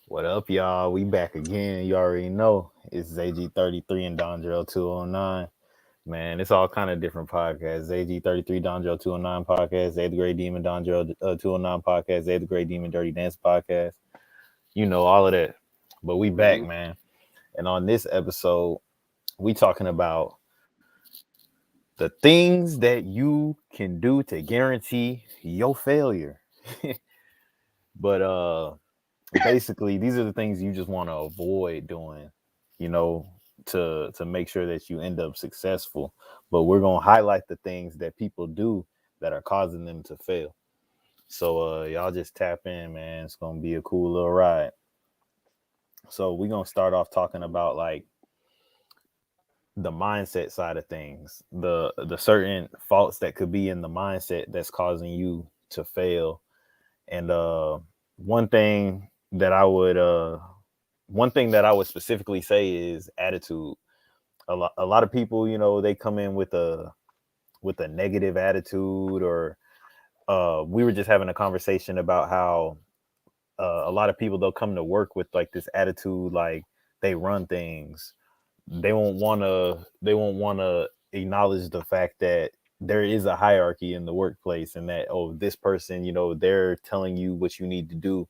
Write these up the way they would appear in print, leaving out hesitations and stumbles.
What up, y'all? We back again. You already know it's ZG33 and Dondrell 209. Man, it's all kind of different podcasts. ZG33, Dondrell 209 podcast, Zay the Great Demon, Dondrell 209 podcast, Zay the Great Demon, Dirty Dance podcast. You know, all of that. But we back, Mm-hmm. man. And on this episode, we talking about the things that you can do to guarantee your failure. But basically these are the things you just want to avoid doing, you know, to make sure that you end up successful. But we're going to highlight the things that people do that are causing them to fail. So y'all just tap in, man. It's going to be a cool little ride. So we're going to start off talking about like the mindset side of things, the certain faults that could be in the mindset that's causing you to fail. And one thing that I would one thing that I would specifically say is attitude. A lot of people, you know, they come in with a negative attitude, or we were just having a conversation about how a lot of people, they'll come to work with like this attitude, like they run things. They won't want to acknowledge the fact that there is a hierarchy in the workplace, and that, oh, this person, you know, they're telling you what you need to do.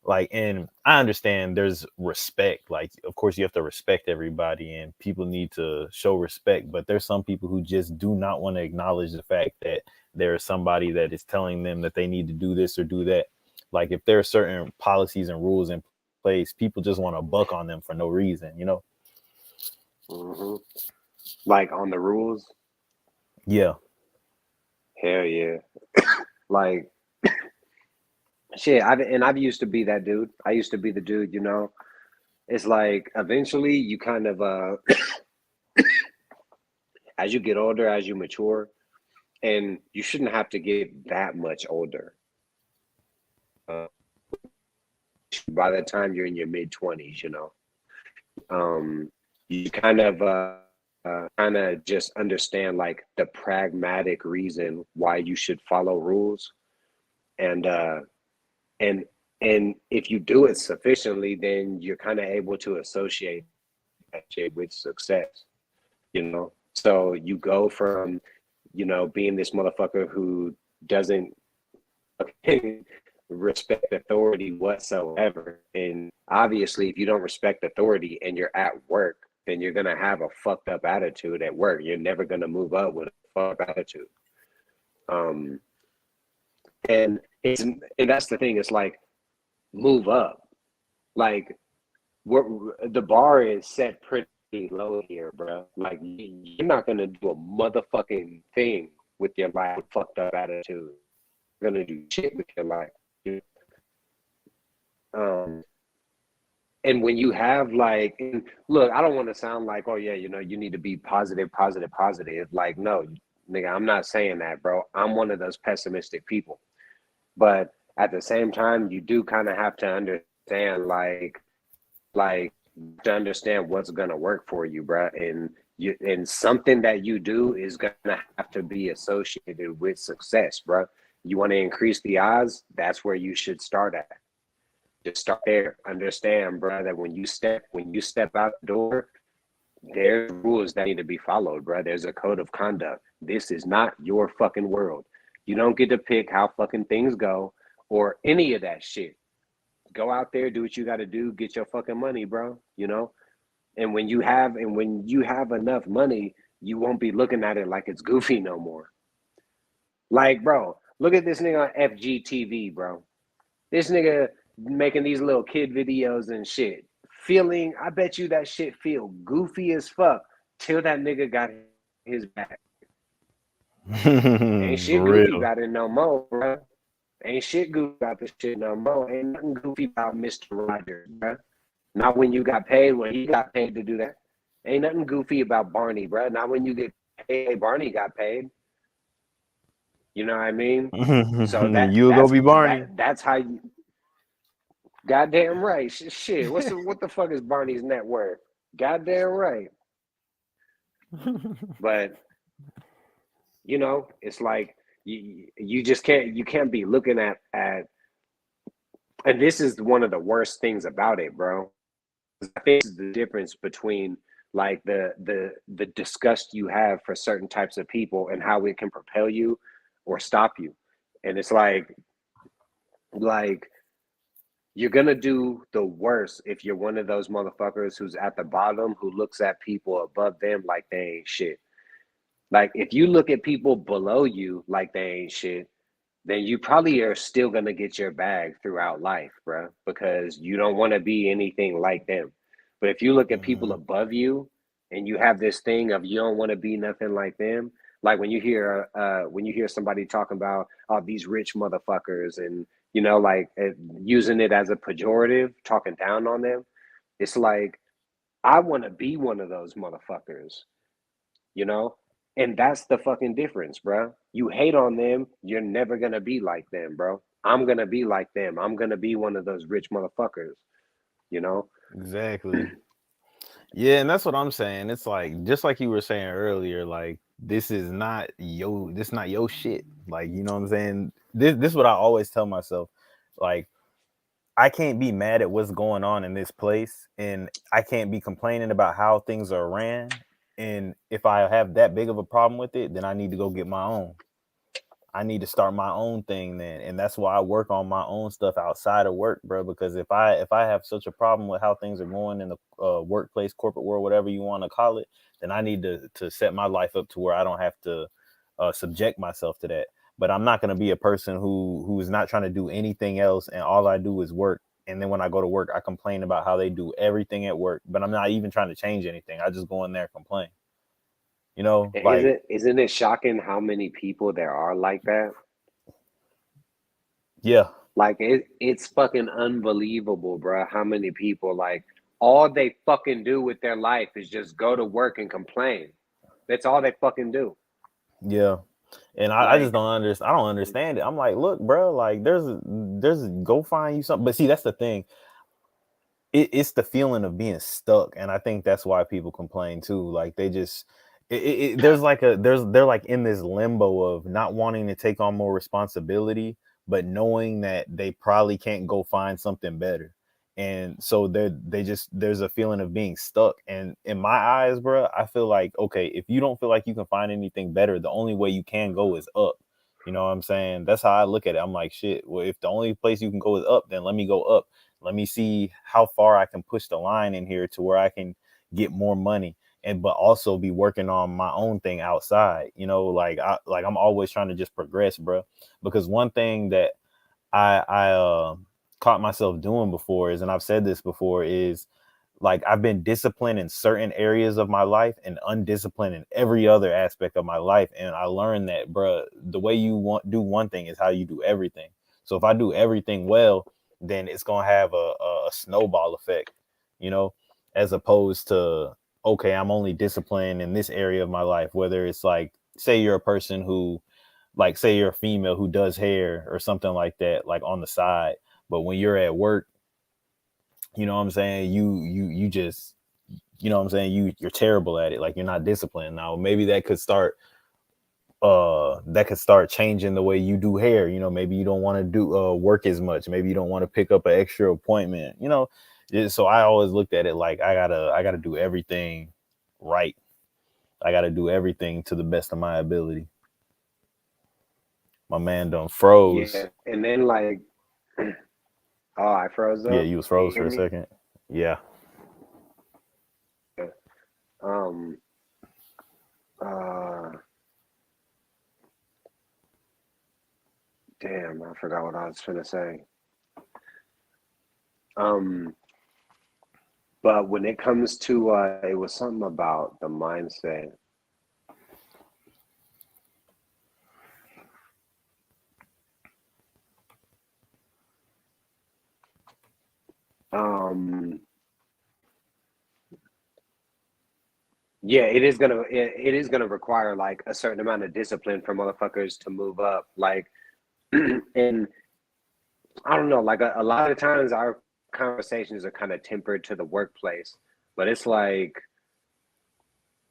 Like, and I understand there's respect, like of course you have to respect everybody and people need to show respect, but there's some people who just do not want to acknowledge the fact that there is somebody that is telling them that they need to do this or do that. Like if there are certain policies and rules in place, people just want to buck on them for no reason, you know. Mm-hmm. Like on the rules, Yeah. hell yeah. Like shit, I've used to be that dude. I used to be the dude, you know. It's like eventually you kind of as you get older, as you mature, and you shouldn't have to get that much older. Uh, by the time you're in your mid 20s, you know, you kind of just understand like the pragmatic reason why you should follow rules, and and and if you do it sufficiently, then you're kind of able to associate that shit with success, you know. So you go from, you know, being this motherfucker who doesn't respect authority whatsoever. And obviously, if you don't respect authority and you're at work, then you're gonna have a fucked up attitude at work. You're never gonna move up with a fucked up attitude. Um, and that's the thing. It's like move up. Like what the bar is set pretty low here, bro. Like you're not gonna do a motherfucking thing with your life with fucked up attitude. You're gonna do shit with your life. Um, and when you have like, and look, I don't want to sound like, oh yeah, you know, you need to be positive, positive, positive. Like, no, nigga, I'm not saying that, bro. I'm one of those pessimistic people. But at the same time, you do kind of have to understand, like to understand what's gonna work for you, bro. And something that you do is gonna have to be associated with success, bro. You want to increase the odds? That's where you should start at. Just start there. Understand, bro, that when you step out the door, there's rules that need to be followed, bro. There's a code of conduct. This is not your fucking world. You don't get to pick how fucking things go or any of that shit. Go out there, do what you got to do, get your fucking money, bro. You know. And when you have enough money, you won't be looking at it like it's goofy no more. Like, bro, look at this nigga on FGTV, bro. This nigga making these little kid videos and shit. Feeling, I bet you that shit feel goofy as fuck till that nigga got his back. Ain't For shit goofy real. about it no more, bro. Ain't shit goofy about this shit no more. Ain't nothing goofy about Mr. Rogers, bro. Not when you got paid, when he got paid to do that. Ain't nothing goofy about Barney, bro. Not when you get paid, Barney got paid. You know what I mean? So that You go that's be Barney. that's how you. Goddamn right. Shit. What the fuck is Barney's net worth? Goddamn right. But it's like you just can't be looking at And this is one of the worst things about it, bro. I think this is the difference between like the disgust you have for certain types of people and how it can propel you or stop you. And it's like you're gonna do the worst if you're one of those motherfuckers who's at the bottom who looks at people above them like they ain't shit. Like if you look at people below you like they ain't shit, then you probably are still gonna get your bag throughout life, bro, because you don't want to be anything like them. But if you look at people Mhm. above you and you have this thing of you don't want to be nothing like them, like when you hear somebody talking about oh these rich motherfuckers and like using it as a pejorative, talking down on them, it's like I want to be one of those motherfuckers, you know? And that's the fucking difference, bro. You hate on them, you're never gonna be like them, bro. I'm gonna be like them. I'm gonna be one of those rich motherfuckers, you know? Exactly. Yeah, and that's what I'm saying. It's like just like you were saying earlier, like this not your shit. Like, you know what I'm saying? This is what I always tell myself. Like, I can't be mad at what's going on in this place, and I can't be complaining about how things are ran. And if I have that big of a problem with it, then I need to go get my own. I need to start my own thing then, and that's why I work on my own stuff outside of work, bro. Because if I have such a problem with how things are going in the workplace, corporate world, whatever you want to call it, then I need to set my life up to where I don't have to subject myself to that. But I'm not going to be a person who is not trying to do anything else, and all I do is work. And then when I go to work, I complain about how they do everything at work, but I'm not even trying to change anything. I just go in there and complain. You know, like Isn't it shocking how many people there are like that? yeah, Like it's fucking unbelievable, bro. How many people like all they fucking do with their life is just go to work and complain. That's all they fucking do. yeah. And I just Like, don't understand. I don't understand it. I'm like, look, bro, like there's go find you something. But see, that's the thing. It's the feeling of being stuck, and I think that's why people complain too. Like they just, there's like they're like in this limbo of not wanting to take on more responsibility, but knowing that they probably can't go find something better, and so they just there's a feeling of being stuck. And in my eyes, bro, I feel like okay, if you don't feel like you can find anything better, the only way you can go is up. You know what I'm saying? That's how I look at it. I'm like, shit. Well, if the only place you can go is up, then let me go up. Let me see how far I can push the line in here to where I can get more money and but also be working on my own thing outside. You know, like I'm always trying to just progress, bro. Because one thing that I caught myself doing before is, and I've said this before, is like I've been disciplined in certain areas of my life and undisciplined in every other aspect of my life. And I learned that, bro, the way you want do one thing is how you do everything. So if I do everything well, then it's gonna have a snowball effect, you know, as opposed to okay, I'm only disciplined in this area of my life, whether it's like say you're a person who like say you're a female who does hair or something like that, like on the side. But when you're at work, you know what I'm saying, you just you know what I'm saying, you're terrible at it, like you're not disciplined. Now maybe that could start changing the way you do hair. You know, maybe you don't want to do work as much, maybe you don't want to pick up an extra appointment, you know. So I always looked at it like I gotta do everything right. I gotta do everything to the best of my ability. My man done froze. yeah. And then like, oh, I froze Yeah, up. you was Can you froze hear for a me? second. Yeah. Um, uh, damn, I forgot what I was gonna say. Um, but when it comes to, it was something about the mindset. Um, yeah, it is gonna require like a certain amount of discipline for motherfuckers to move up. Like, and I don't know, like a lot of times our conversations are kind of tempered to the workplace, but it's like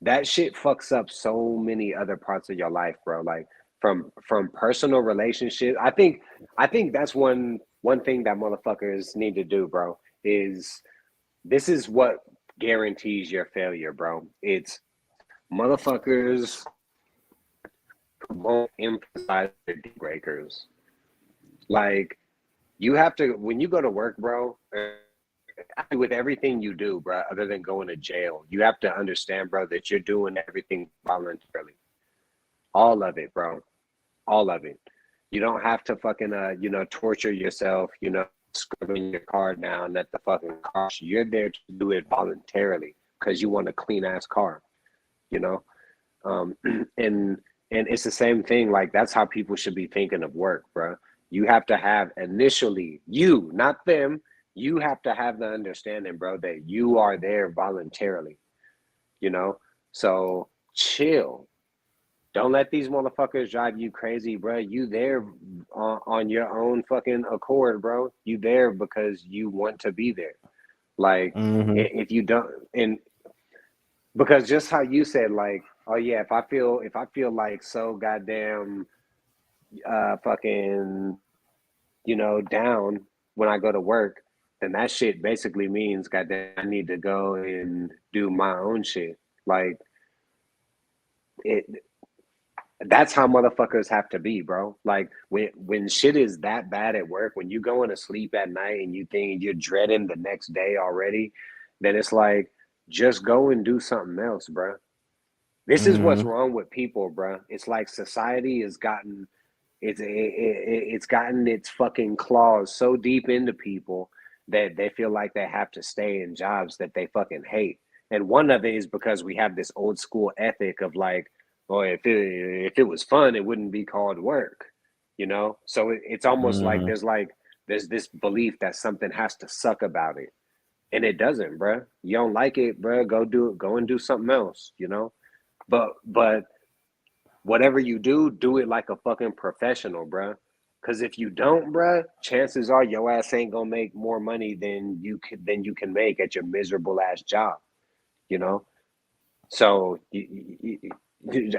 that shit fucks up so many other parts of your life, bro. Like from personal relationships. I think that's one. one thing that motherfuckers need to do, bro, is this is what guarantees your failure, bro. It's motherfuckers who won't emphasize the deal breakers. Like, you have to, when you go to work, bro, with everything you do, bro, other than going to jail, you have to understand, bro, that you're doing everything voluntarily. All of it, bro. All of it. You don't have to fucking, torture yourself, scrubbing your car down at the fucking car. You're there to do it voluntarily because you want a clean ass car, you know? Um, and it's the same thing. Like, that's how people should be thinking of work, bro. You have to have initially, you, not them, you have to have the understanding, bro, that you are there voluntarily, you know? So chill. Don't let these motherfuckers drive you crazy, bro. You there on your own fucking accord, bro. You there because you want to be there. Like, if you don't, and because just how you said, like, oh yeah, if I feel like so goddamn fucking, down when I go to work, then that shit basically means goddamn I need to go and do my own shit. Like, it that's how motherfuckers have to be, bro. Like, when shit is that bad at work, when you going to sleep at night and you think you're dreading the next day already, then it's like, just go and do something else, bro. This is what's wrong with people, bro. It's like society has gotten it's gotten its fucking claws so deep into people that they feel like they have to stay in jobs that they fucking hate. And one of it is because we have this old school ethic of like, oh, if it was fun, it wouldn't be called work, So it's almost like there's this belief that something has to suck about it, and it doesn't, bro. You don't like it, bro? Go and do something else, But whatever you do it like a fucking professional, bro. Because if you don't, bro, chances are your ass ain't gonna make more money than you can make at your miserable ass job, you know. So you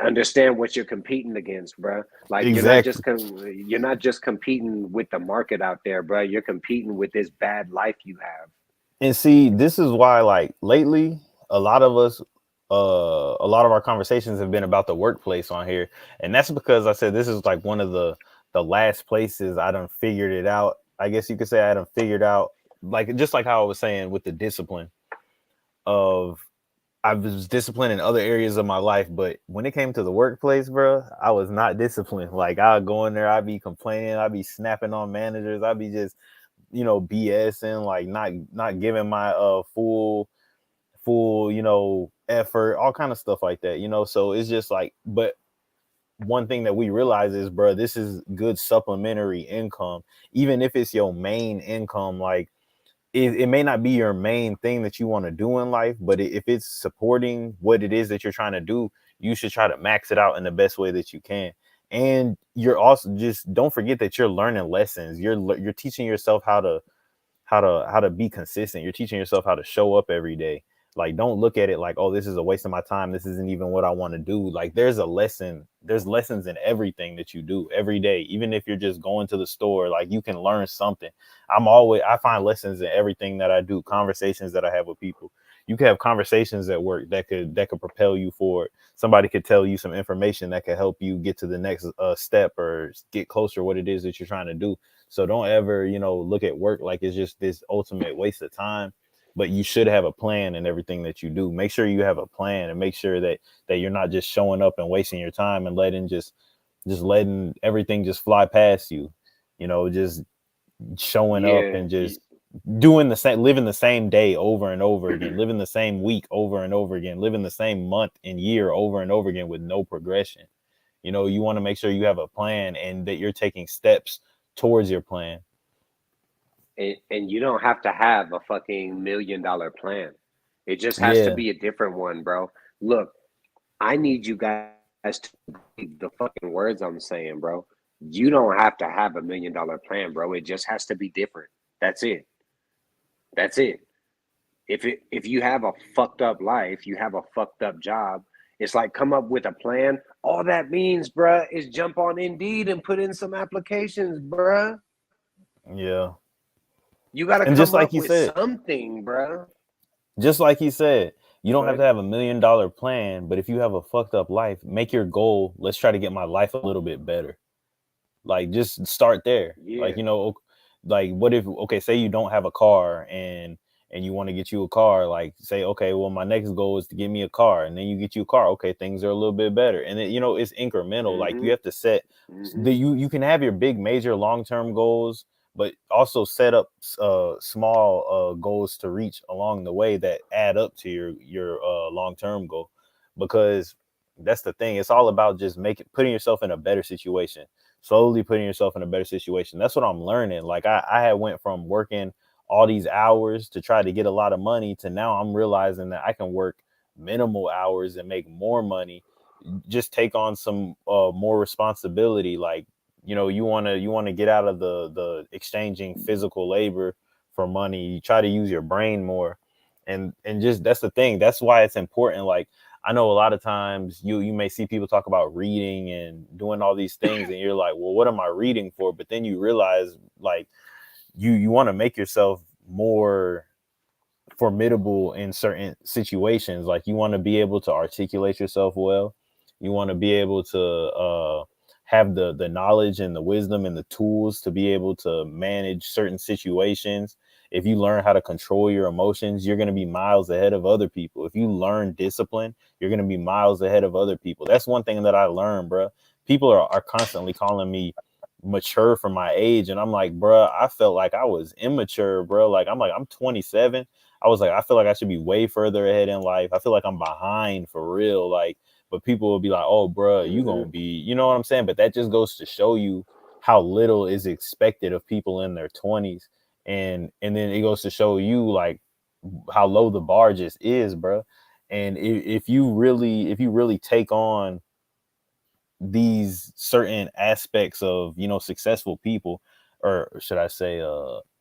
understand what you're competing against, bro. Like, Exactly. you're not just competing with the market out there, bro. You're competing with this bad life you have. And see, this is why, like, lately, a lot of us, a lot of our conversations have been about the workplace on here, and that's because I said this is like one of the last places I done figured it out. I guess you could say I done figured out, like, just like how I was saying with the discipline of, I was disciplined in other areas of my life, but when it came to the workplace, bro, I was not disciplined. Like, I'd go in there, I'd be complaining, I'd be snapping on managers, I'd be just, BSing, like not giving my full, effort, all kind of stuff like that, So it's just like, but one thing that we realize is, bro, this is good supplementary income, even if it's your main income. Like, it may not be your main thing that you want to do in life, but if it's supporting what it is that you're trying to do, you should try to max it out in the best way that you can. And you're also, just don't forget that you're learning lessons. You're teaching yourself how to be consistent. You're teaching yourself how to show up every day. Like, don't look at it like, oh, this is a waste of my time, this isn't even what I want to do. Like, there's lessons in everything that you do every day. Even if you're just going to the store, like, you can learn something. I find lessons in everything that I do, conversations that I have with people. You can have conversations at work that could propel you forward. Somebody could tell you some information that could help you get to the next step, or get closer to what it is that you're trying to do. So don't ever, look at work like it's just this ultimate waste of time. But you should have a plan in everything that you do. Make sure you have a plan, and make sure that you're not just showing up and wasting your time and letting everything just fly past you. Just showing up Yeah, and just doing the same, living the same day over and over again, living the same week over and over again, living the same month and year over and over again with no progression. You want to make sure you have a plan and that you're taking steps towards your plan. and you don't have to have a fucking $1 million plan. It just has to Yeah. be a different one, bro. Look, I need you guys to believe the fucking words I'm saying, bro. You don't have to have a $1 million plan, bro. It just has to be different. That's it. That's it. If you have a fucked up life, you have a fucked up job, it's like, come up with a plan. All that means, bruh, is jump on Indeed and put in some applications, bruh. Yeah. You got to And just come like up you with said, something, bro. just like he said, you don't have But to have $1 million plan, but if you have a fucked up life, make your goal. Let's try to get my life a little bit better. Like just start there. yeah. Like, like what if, okay, say you don't have a car and you want to get you a car, like say, okay, well, my next goal is to get me a car, and then you get you a car. Okay, things are a little bit better. And then, it's incremental. Like you Mm-hmm. have to set Mm-hmm. you can have your big major long-term goals, but also set up small goals to reach along the way that add up to your long-term goal, because that's the thing. It's all about just putting yourself in a better situation, slowly putting yourself in a better situation. That's what I'm learning. Like I had went from working all these hours to try to get a lot of money to now I'm realizing that I can work minimal hours and make more money, just take on some more responsibility. Like, you want to get out of the exchanging physical labor for money. You try to use your brain more, and just that's the thing. That's why it's important. Like, I know a lot of times you may see people talk about reading and doing all these things, and you're like, well, what am I reading for? But then you realize, like, you want to make yourself more formidable in certain situations. Like, you want to be able to articulate yourself well. You want to be able to have the knowledge and the wisdom and the tools to be able to manage certain situations. If you learn how to control your emotions, you're going to be miles ahead of other people. If you learn discipline, you're going to be miles ahead of other people. That's one thing that I learned, bro. People are constantly calling me mature for my age, and I'm like, bro, I felt like I was immature, bro. Like, I'm 27. I was like, I feel like I should be way further ahead in life. I feel like I'm behind for real. Like, but people will be like, oh, bro, you Mm-hmm. gonna be, you know what I'm saying? But that just goes to show you how little is expected of people in their 20s. And then it goes to show you, like, how low the bar just is, bro. And if you really take on these certain aspects of, successful people, or should I say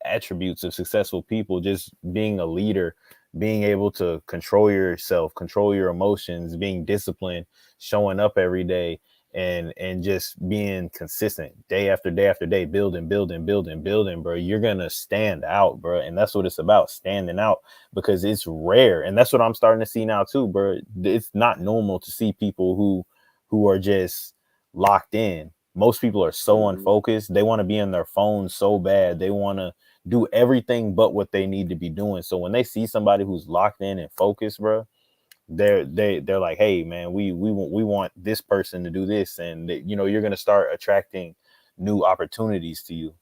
attributes of successful people, just being a leader, being able to control yourself, control your emotions, being disciplined, showing up every day, and just being consistent day after day after day, building, bro, you're gonna stand out, bro. And that's what it's about, standing out, because it's rare. And that's what I'm starting to see now too, bro. It's not normal to see people who are just locked in. Most people are so Mm-hmm. unfocused. They want to be in their phone so bad. They want to do everything but what they need to be doing. So when they see somebody who's locked in and focused, bro, they're like, hey, man, we want this person to do this, and you're gonna start attracting new opportunities to you.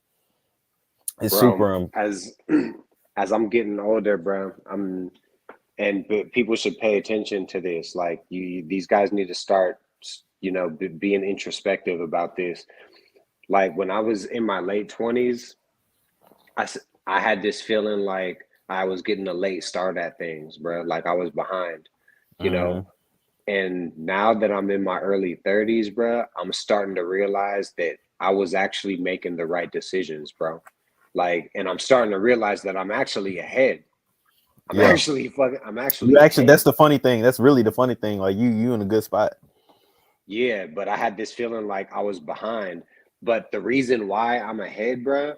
It's Bro, super. as I'm getting older, bro, but people should pay attention to this. Like, these guys need to start, being introspective about this. Like, when I was in my late 20s, I had this feeling like I was getting a late start at things, bro. Like I was behind, you know. Mhm. And now that I'm in my early 30s, bro, I'm starting to realize that I was actually making the right decisions, bro. Like, and I'm starting to realize that I'm actually ahead. Yeah, I'm you actually actually. That's ahead. the funny thing. That's really the funny thing. Like, you in a good spot. Yeah, but I had this feeling like I was behind. But the reason why I'm ahead, bro,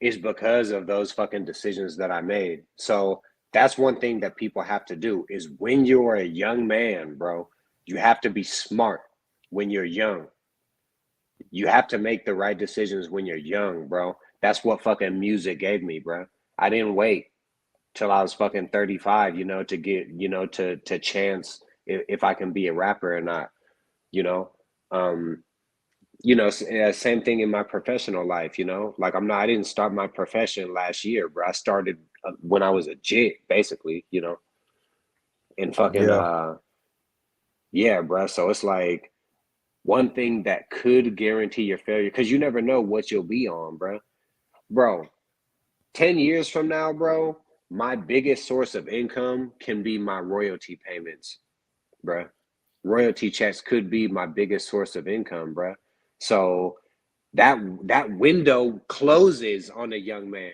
is because of those fucking decisions that I made. So that's one thing that people have to do is when you're a young man, bro, you have to be smart when you're young. You have to make the right decisions when you're young, bro. That's what fucking music gave me, bro. I didn't wait till I was fucking 35, to get, to chance if I can be a rapper or not, you know. Um, same thing in my professional life, like I didn't start my profession last year, bro. I started when I was a jit, basically, and fucking, Yeah. yeah, bro. So it's like one thing that could guarantee your failure, because you never know what you'll be on, bro. Bro, 10 years from now, bro, my biggest source of income can be my royalty payments, bro. Royalty checks could be my biggest source of income, bro. So that window closes on a young man.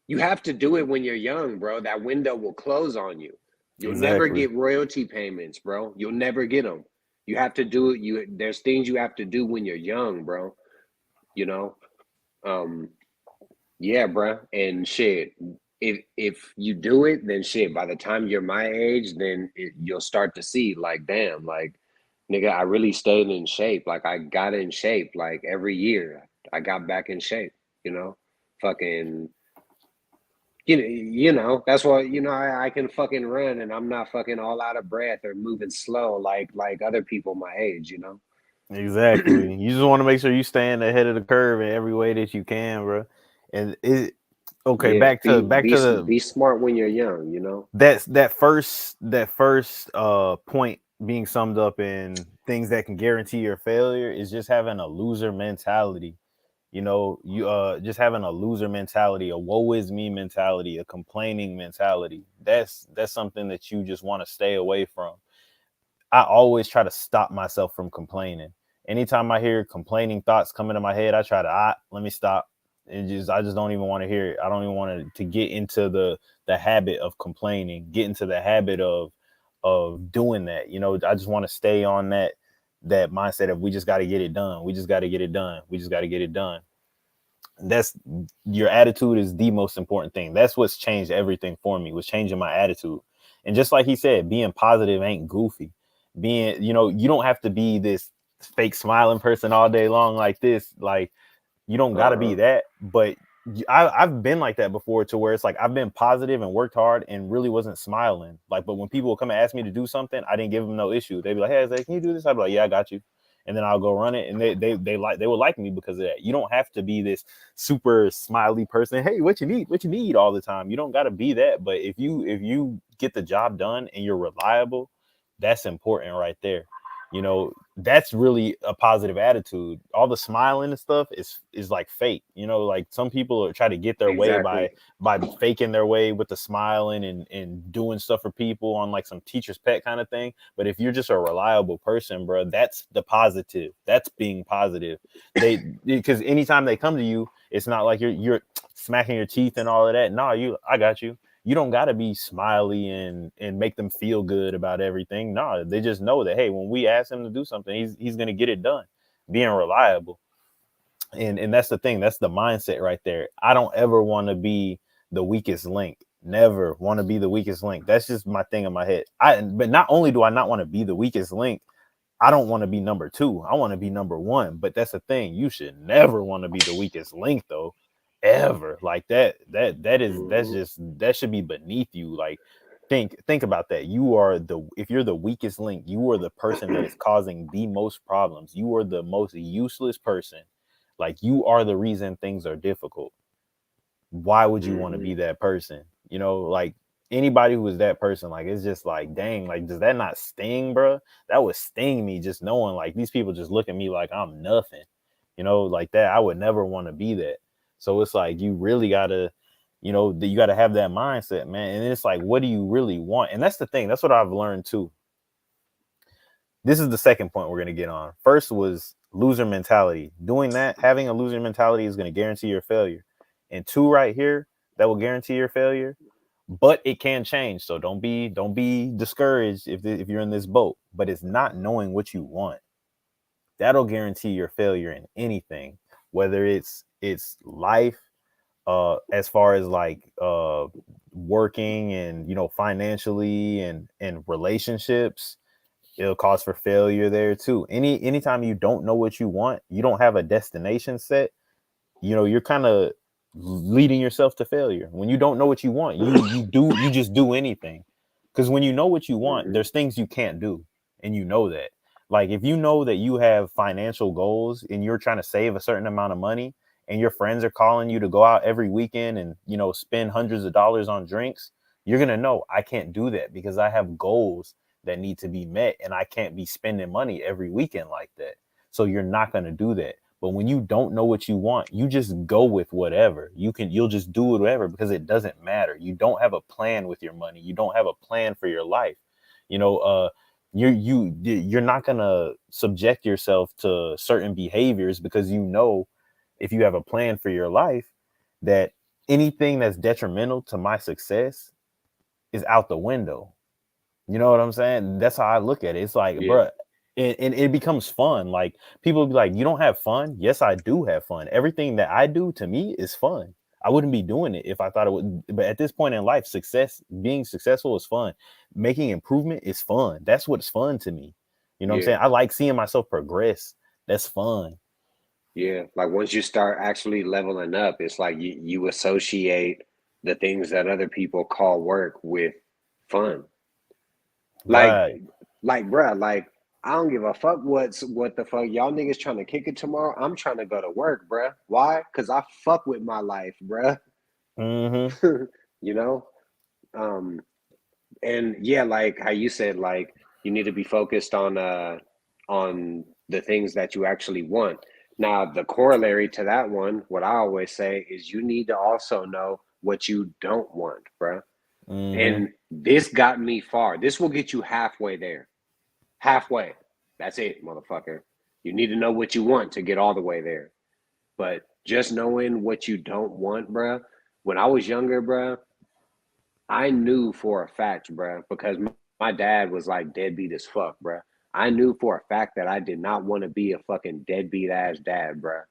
You have to do it when you're young, bro. That window will close on you. You'll never Exactly. get royalty payments, bro. You'll never get them. You have to do it. There's things you have to do when you're young, bro. You know, um, Yeah, bruh. And shit, if you do it, then shit, by the time you're my age, then you'll start to see like, damn, like, nigga, I really stayed in shape. Like I got in shape like every year. I got back in shape, you know? Fucking that's why, I can fucking run and I'm not fucking all out of breath or moving slow like other people my age, you know? Exactly. You just want to make sure you stand ahead of the curve in every way that you can, bro. And it okay, Yeah, back to the be smart when you're young, you know? that first point being summed up in things that can guarantee your failure is just having a loser mentality. You just having a loser mentality, a woe is me mentality, a complaining mentality. That's something that you just want to stay away from. I always try to stop myself from complaining. Anytime I hear complaining thoughts come into my head, I try to let me stop. I just don't even want to hear it. I don't even want to get into the habit of complaining, get into the habit of doing that. I just want to stay on that mindset of we just got to get it done. We just got to get it done. We just got to get it done. That's your attitude is the most important thing. That's what's changed everything for me, was changing my attitude. And just like he said, being positive ain't goofy. You don't have to be this fake smiling person all day long like this. Like, you don't got to be Uh-huh. that. But I've been like that before, to where it's like I've been positive and worked hard and really wasn't smiling. Like, but when people would come and ask me to do something, I didn't give them no issue. They'd be like, "Hey, can you do this?" I'd be like, "Yeah, I got you." And then I'll go run it, and they would like me because of that. You don't have to be this super smiley person. Hey, what you need? What you need all the time. You don't got to be that. But if you get the job done and you're reliable, that's important right there. That's really a positive attitude. All the smiling and stuff is like fake. Like some people are try to get their way by Exactly. faking their way with the smiling and doing stuff for people on like some teacher's pet kind of thing. But if you're just a reliable person, bro, that's the positive. That's being positive. Because anytime they come to you, it's not like you're smacking your teeth and all of that. No, I got you. You don't got to be smiley and make them feel good about everything. No, they just know that, hey, when we ask him to do something, he's going to get it done. Being reliable. And that's the thing. That's the mindset right there. I don't ever want to be the weakest link. Never want to be the weakest link. That's just my thing in my head. But not only do I not want to be the weakest link, I don't want to be number 2. I want to be number 1. But that's the thing. You should never want to be the weakest link, though. Ever. Like that's Mm-hmm. just, that should be beneath you. Like, think about that. If you're the weakest link, you are the person that is causing the most problems. You are the most useless person. Like, you are the reason things are difficult. Why would you want to Mm-hmm. be that person? Like, anybody who is that person, like, it's just like, dang, like, does that not sting, bro? That would sting me, just knowing like these people just look at me like I'm nothing. Like that. I would never want to be that. So it's like, you really gotta, you gotta have that mindset, man. And it's like, what do you really want? And that's the thing. That's what I've learned too. This is the second point we're going to get on. First was loser mentality. Doing that, having a loser mentality, is going to guarantee your failure. And 2 right here, that will guarantee your failure, but it can change. So don't be discouraged if you're in this boat. But it's not knowing what you want. That'll guarantee your failure in anything, whether it's life, as far as like working and financially and relationships. It'll cause for failure there too. Anytime you don't know what you want, you don't have a destination set, you're kind of leading yourself to failure. When you don't know what you want, you just do anything. Because when you know what you want, Mm-hmm. there's things you can't do, and you know that. Like, if you know that you have financial goals and you're trying to save a certain amount of money, and your friends are calling you to go out every weekend and spend hundreds of dollars on drinks, you're gonna know, I can't do that because I have goals that need to be met, and I can't be spending money every weekend like that. So you're not gonna do that. But when you don't know what you want, you just go with whatever. You'll just do whatever because it doesn't matter. You don't have a plan with your money. You don't have a plan for your life. You know, you're not gonna subject yourself to certain behaviors because if you have a plan for your life, that anything that's detrimental to my success is out the window. You know what I'm saying? That's how I look at it. It's like, Yeah. bro, and it becomes fun. Like, people be like, "You don't have fun?" Yes, I do have fun. Everything that I do, to me, is fun. I wouldn't be doing it if I thought it would. But at this point in life, being successful is fun. Making improvement is fun. That's what's fun to me. You know what I'm saying? Yeah. I like seeing myself progress. That's fun. Yeah. Like once you start actually leveling up, it's like you associate the things that other people call work with fun. Like, Right. bruh, like I don't give a fuck what the fuck y'all niggas trying to kick it tomorrow. I'm trying to go to work, bruh. Why? Cause I fuck with my life, bruh. Mm-hmm. You know? Um, and yeah, like how you said, like you need to be focused on the things that you actually want. Now, the corollary to that one, what I always say is you need to also know what you don't want, bruh. Mm-hmm. And this got me far. This will get you halfway there. Halfway. That's it, motherfucker. You need to know what you want to get all the way there. But just knowing what you don't want, bruh. When I was younger, bruh, I knew for a fact, bruh, because my dad was like deadbeat as fuck, bruh. I knew for a fact that I did not want to be a fucking deadbeat ass dad, bruh.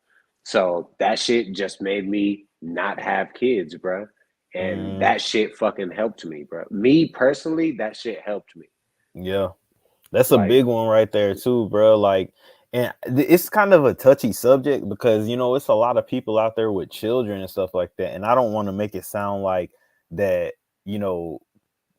So that shit just made me not have kids, bruh. And Mm, that shit fucking helped me, bruh. Me personally, that shit helped me. yeah. That's a Like, big one right there too, bro. Like, and it's kind of a touchy subject because it's a lot of people out there with children and stuff like that, and I don't want to make it sound like that, you know,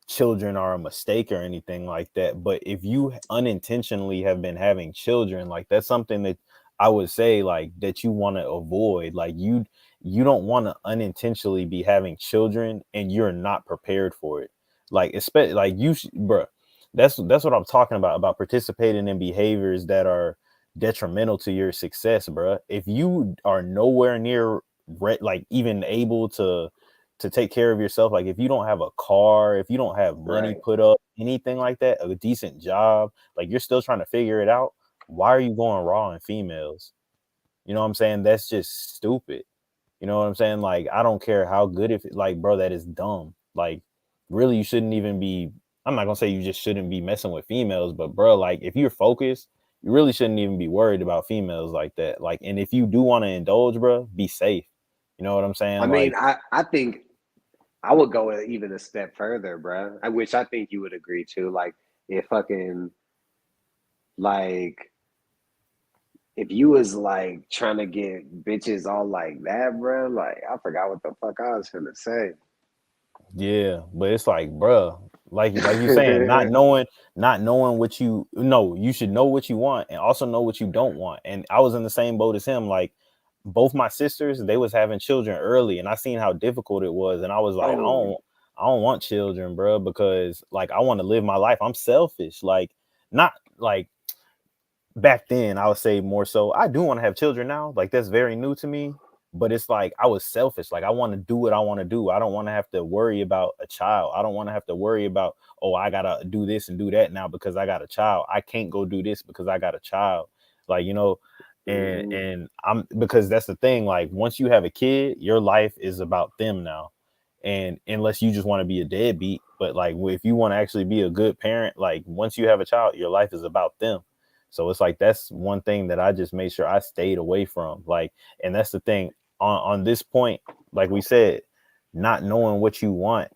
children are a mistake or anything like that. But if you unintentionally have been having children, like that's something that I would say like that you want to avoid. Like you don't want to unintentionally be having children and you're not prepared for it. Like especially like bruh, that's what I'm talking about participating in behaviors that are detrimental to your success, bruh. If you are nowhere near like even able to take care of yourself. Like if you don't have a car, if you don't have money right. put up, anything like that, a decent job, like you're still trying to figure it out. Why are you going raw in females? You know what I'm saying? That's just stupid. You know what I'm saying? Like I don't care how good if like bro, that is dumb. Like really you shouldn't even be I'm not gonna say you just shouldn't be messing with females, but bro, like if you're focused, you really shouldn't even be worried about females like that. Like and if you do want to indulge, bro, be safe. You know what I'm saying? I mean, Like I think I would go even a step further, bruh. Which I think you would agree to. Like, if fucking like if you was like trying to get bitches all like that, bruh, like I forgot what the fuck I was gonna say. yeah, but it's like, bruh, like you saying, not knowing what you know, you should know what you want and also know what you don't want. And I was in the same boat as him. Like both my sisters, they was having children early, and I seen how difficult it was, and I was like, Oh, I don't want children, bruh, because like I want to live my life. I'm selfish, like not like back then I would say more so I do want to have children now, like that's very new to me, but it's like I was selfish, like I want to do what I want to do. I don't want to have to worry about a child. I don't want to have to worry about, oh, I gotta do this and do that now because I got a child. I can't go do this because I got a child, like and mhm. I'm because that's the thing, like once you have a kid your life is about them now, and unless you just want to be a deadbeat, but like if you want to actually be a good parent, like once you have a child your life is about them. So it's like that's one thing that I just made sure I stayed away from. Like, and that's the thing on this point, like we said, not knowing what you want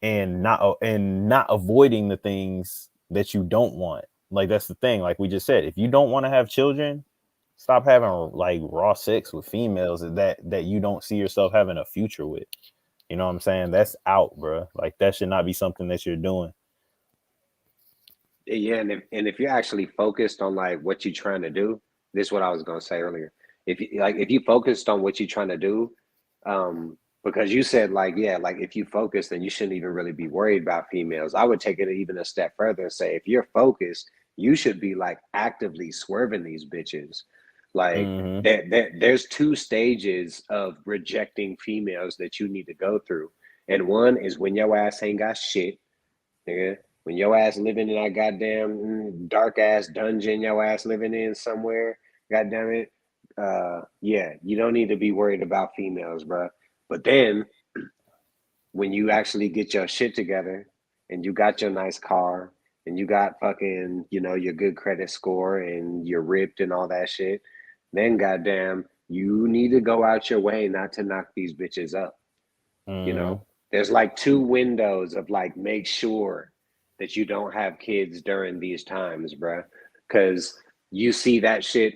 and not avoiding the things that you don't want. Like that's the thing. Like we just said, if you don't want to have children, stop having like raw sex with females that you don't see yourself having a future with. You know what I'm saying? That's out, bro. Like that should not be something that you're doing. Yeah, and if you're actually focused on like what you're trying to do, this is what I was gonna say earlier. If you focused on what you're trying to do, because you said like yeah, like if you focus, then you shouldn't even really be worried about females. I would take it even a step further and say if you're focused, you should be like actively swerving these bitches. Like Mm-hmm. there's two stages of rejecting females that you need to go through, and one is when your ass ain't got shit, nigga. When your ass living in that goddamn dark ass dungeon, your ass living in somewhere, goddamn it. Yeah, you don't need to be worried about females, bro. But then when you actually get your shit together and you got your nice car and you got fucking, your good credit score and you're ripped and all that shit, then goddamn, you need to go out your way not to knock these bitches up. You Mm-hmm. know, there's like 2 windows of like, make sure that you don't have kids during these times, bruh. Because you see that shit,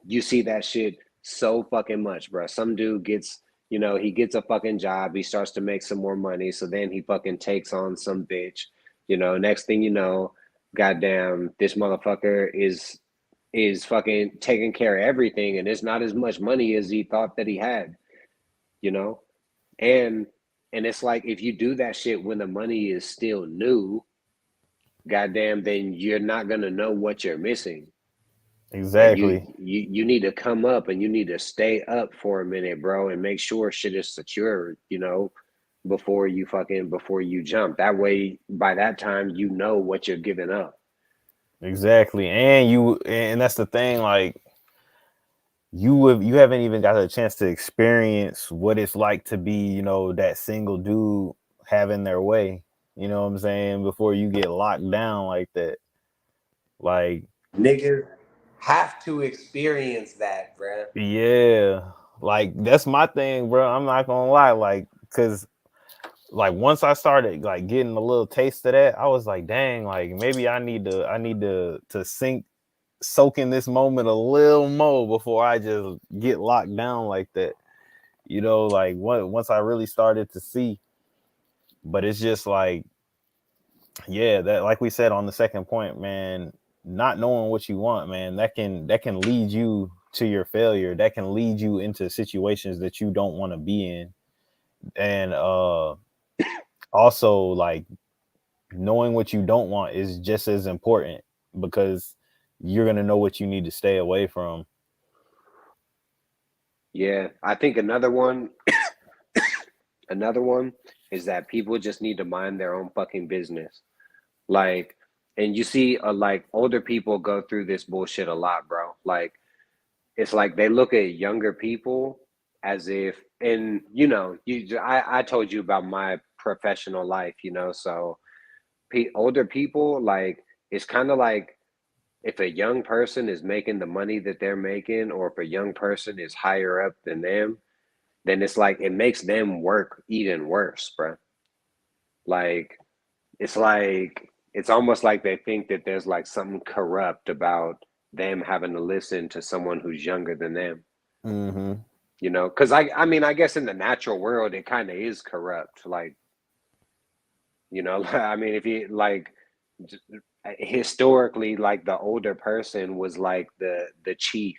you see that shit so fucking much, bruh. Some dude gets, he gets a fucking job, he starts to make some more money, so then he fucking takes on some bitch. Next thing you know, goddamn, this motherfucker is fucking taking care of everything, and it's not as much money as he thought that he had, you know? And it's like, if you do that shit when the money is still new, goddamn, then you're not gonna know what you're missing. Like Exactly. you need to come up and you need to stay up for a minute, bro, and make sure shit is secure, before you jump. That way, by that time, you know what you're giving up. Exactly. And that's the thing, like you haven't even got a chance to experience what it's like to be, that single dude having their way. You know what I'm saying? Before you get locked down like that. Like, Niggas have to experience that, bruh. yeah. Like that's my thing, bro. I'm not gonna lie. Like, cause like once I started like getting a little taste of that, I was like, dang, like maybe I need to soak in this moment a little more before I just get locked down like that. Like once I really started to see. But it's just like, yeah, that like we said on the second point, man, not knowing what you want, man, that can lead you to your failure. That can lead you into situations that you don't want to be in. And also like knowing what you don't want is just as important because you're gonna know what you need to stay away from. Yeah, I think another one is that people just need to mind their own fucking business. Like, and you see, like older people go through this bullshit a lot, bro. Like, it's like they look at younger people as if, and I told you about my professional life, so older people, like, it's kind of like if a young person is making the money that they're making, or if a young person is higher up than them, then it's like it makes them work even worse, bro. Like, it's almost like they think that there's like something corrupt about them having to listen to someone who's younger than them. Mm-hmm. Because I mean, I guess in the natural world it kind of is corrupt. Like, I mean, if you like, historically, like the older person was like the chief.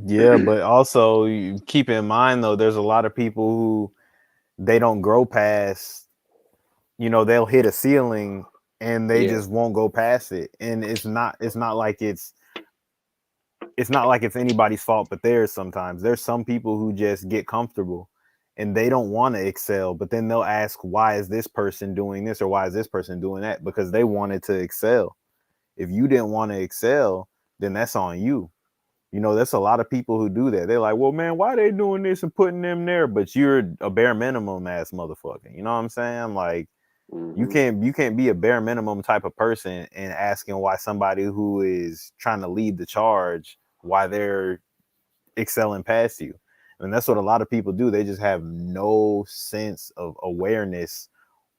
Yeah, but also you keep in mind though, there's a lot of people who they don't grow past, they'll hit a ceiling and they Yeah, just won't go past it. And it's not like it's anybody's fault but theirs. Sometimes there's some people who just get comfortable and they don't want to excel, but then they'll ask, why is this person doing this or why is this person doing that? Because they wanted to excel. If you didn't want to excel, then that's on you. That's a lot of people who do that. They're like, well, man, why are they doing this and putting them there? But you're a bare minimum ass motherfucker. You know what I'm saying? Like, you hmm, can't be a bare minimum type of person and asking why somebody who is trying to lead the charge, why they're excelling past you. And that's what a lot of people do. They just have no sense of awareness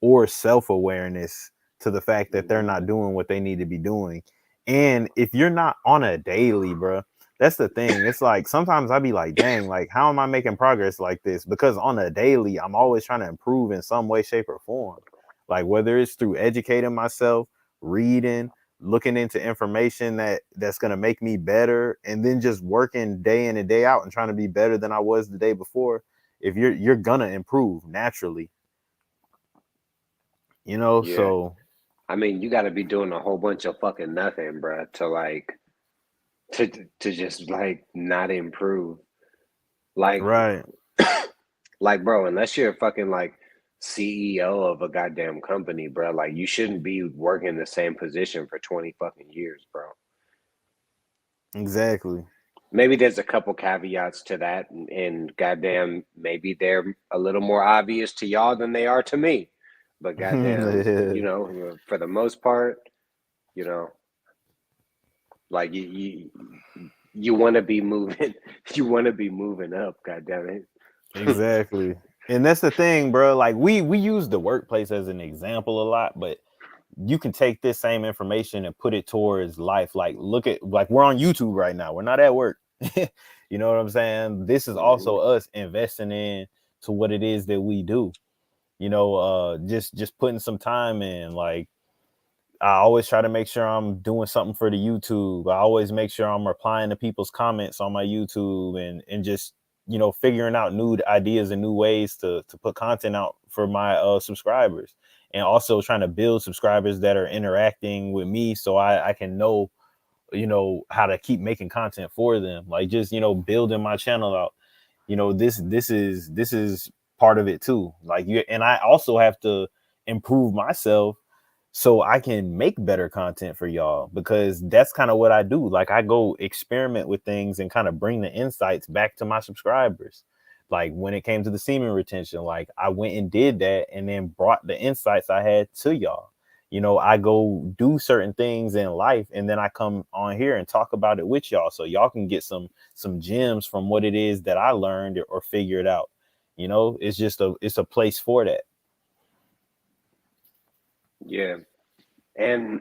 or self-awareness to the fact that they're hmm, not doing what they need to be doing. And if you're not on a daily, bro, that's the thing. It's like sometimes I be like, dang, like how am I making progress like this? Because on a daily, I'm always trying to improve in some way, shape, or form. Like whether it's through educating myself, reading, looking into information that's gonna make me better, and then just working day in and day out and trying to be better than I was the day before. If you're gonna improve naturally, yeah. so I mean, you got to be doing a whole bunch of fucking nothing, bro, to like to just like not improve. Like, right. bro, unless you're a fucking like CEO of a goddamn company, bro, like you shouldn't be working the same position for 20 fucking years, bro. Exactly. Maybe there's a couple caveats to that, and goddamn, maybe they're a little more obvious to y'all than they are to me. But goddamn, Yeah. for the most part, you know, like you want to be moving. You want to be moving up. God damn it. Exactly. And that's the thing, bro. Like we use the workplace as an example a lot, but you can take this same information and put it towards life. Like look at like we're on YouTube right now. We're not at work. You know what I'm saying? This is also us investing in to what it is that we do. You know, just putting some time in. Like I always try to make sure I'm doing something for the YouTube. I always make sure I'm replying to people's comments on my YouTube and just, you know, figuring out new ideas and new ways to put content out for my subscribers, and also trying to build subscribers that are interacting with me so I can know, you know, how to keep making content for them. Like just, you know, building my channel out. You know, this is part of it too. Like you, and I also have to improve myself so I can make better content for y'all, because that's kind of what I do. Like I go experiment with things and kind of bring the insights back to my subscribers. Like when it came to the semen retention, like I went and did that and then brought the insights I had to y'all. You know, I go do certain things in life and then I come on here and talk about it with y'all so y'all can get some gems from what it is that I learned or figured out. You know, it's a place for that. Yeah. And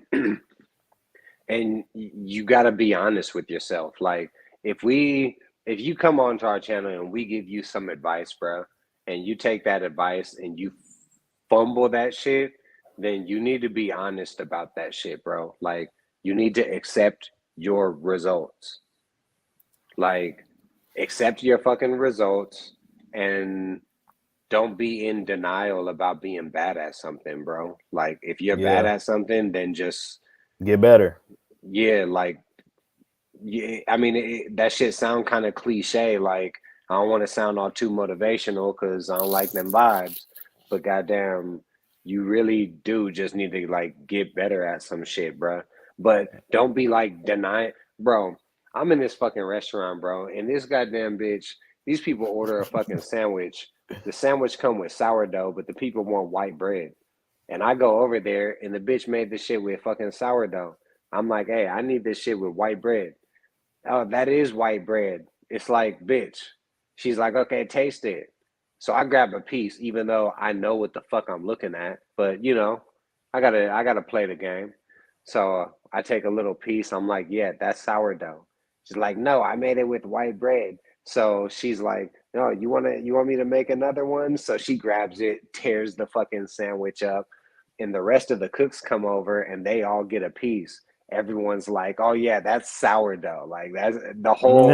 and you got to be honest with yourself. Like if you come onto our channel and we give you some advice, bro, and you take that advice and you fumble that shit, then you need to be honest about that shit, bro. Like you need to accept your results. Like accept your fucking results and don't be in denial about being bad at something, bro. Like if you're bad Yeah, at something, then just get better. yeah, like yeah. I mean, that shit sound kind of cliche. Like I don't want to sound all too motivational because I don't like them vibes. But goddamn, you really do just need to like get better at some shit, bro. But don't be like denying, bro. I'm in this fucking restaurant, bro, and this goddamn bitch. These people order a fucking sandwich. The sandwich come with sourdough, but the people want white bread. And I go over there, and the bitch made the shit with fucking sourdough. I'm like, hey, I need this shit with white bread. Oh, that is white bread. It's like, bitch. She's like, okay, taste it. So I grab a piece, even though I know what the fuck I'm looking at. But you know, I gotta play the game. So I take a little piece. I'm like, yeah, that's sourdough. She's like, no, I made it with white bread. So she's like, no, you want me to make another one? So she grabs it, tears the fucking sandwich up, and the rest of the cooks come over and they all get a piece. Everyone's like, "Oh yeah, that's sourdough." Like that's the whole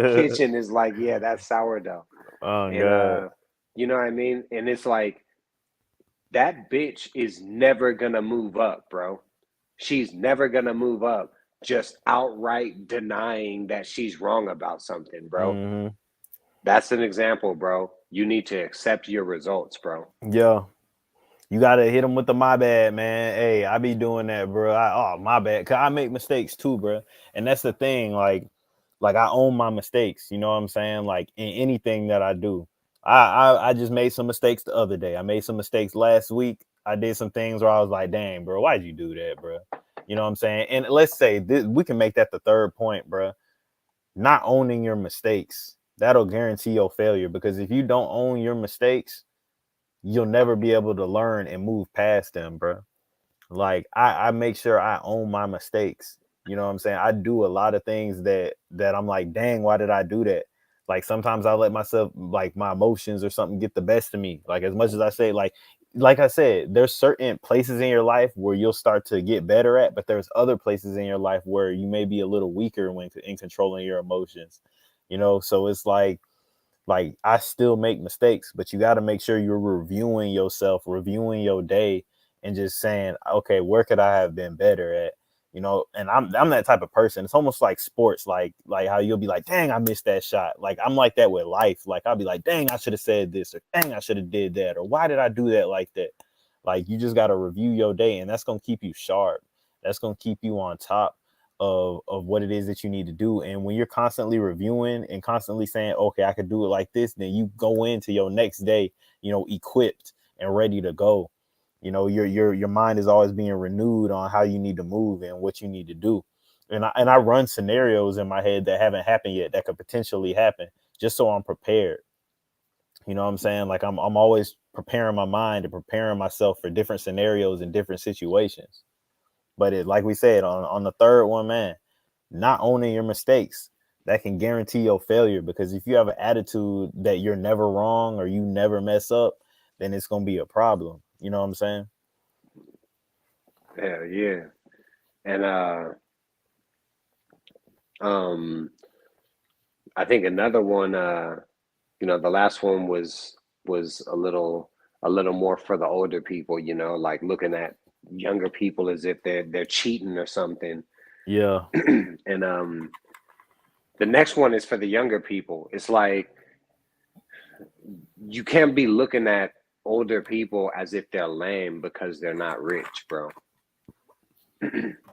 kitchen is like, "Yeah, that's sourdough." Oh And God. you know what I mean? And it's like that bitch is never gonna move up, bro. She's never gonna move up just outright denying that she's wrong about something, bro. Hmm. That's an example, bro. You need to accept your results, bro. Yeah. You gotta hit them with the my bad, man. Hey, I be doing that, bro. Oh, my bad. Cause I make mistakes too, bro. And that's the thing. Like I own my mistakes. You know what I'm saying? Like in anything that I do. I just made some mistakes the other day. I made some mistakes last week. I did some things where I was like, dang, bro, why'd you do that, bro? You know what I'm saying? And let's say this, we can make that the third point, bro. Not owning your mistakes. That'll guarantee your failure, because if you don't own your mistakes, you'll never be able to learn and move past them, bro. Like I make sure I own my mistakes. You know what I'm saying? I do a lot of things that I'm like, dang, why did I do that? Like sometimes I let myself, like my emotions or something, get the best of me. Like as much as I say, like I said, there's certain places in your life where you'll start to get better at, but there's other places in your life where you may be a little weaker when in controlling your emotions. You know, so it's like I still make mistakes, but you got to make sure you're reviewing yourself, reviewing your day, and just saying, okay, where could I have been better at? You know, and I'm that type of person. It's almost like sports, like how you'll be like, dang, I missed that shot. Like I'm like that with life. Like I'll be like, dang, I should have said this, or dang, I should have did that, or why did I do that like that? Like you just got to review your day, and that's gonna keep you sharp. That's gonna keep you on top of what it is that you need to do. And when you're constantly reviewing and constantly saying, okay, I could do it like this, then you go into your next day, you know, equipped and ready to go. You know, your mind is always being renewed on how you need to move and what you need to do. And I run scenarios in my head that haven't happened yet that could potentially happen, just so I'm prepared. You know what I'm saying? Like I'm always preparing my mind and preparing myself for different scenarios and different situations. But it, like we said, on the third one, man, not owning your mistakes, that can guarantee your failure. Because if you have an attitude that you're never wrong or you never mess up, then it's gonna be a problem. You know what I'm saying? Hell yeah. And um I think another one, the last one was a little more for the older people, like looking at younger people as if they're cheating or something. Yeah. And the next one is for the younger people. It's like you can't be looking at older people as if they're lame because they're not rich, bro.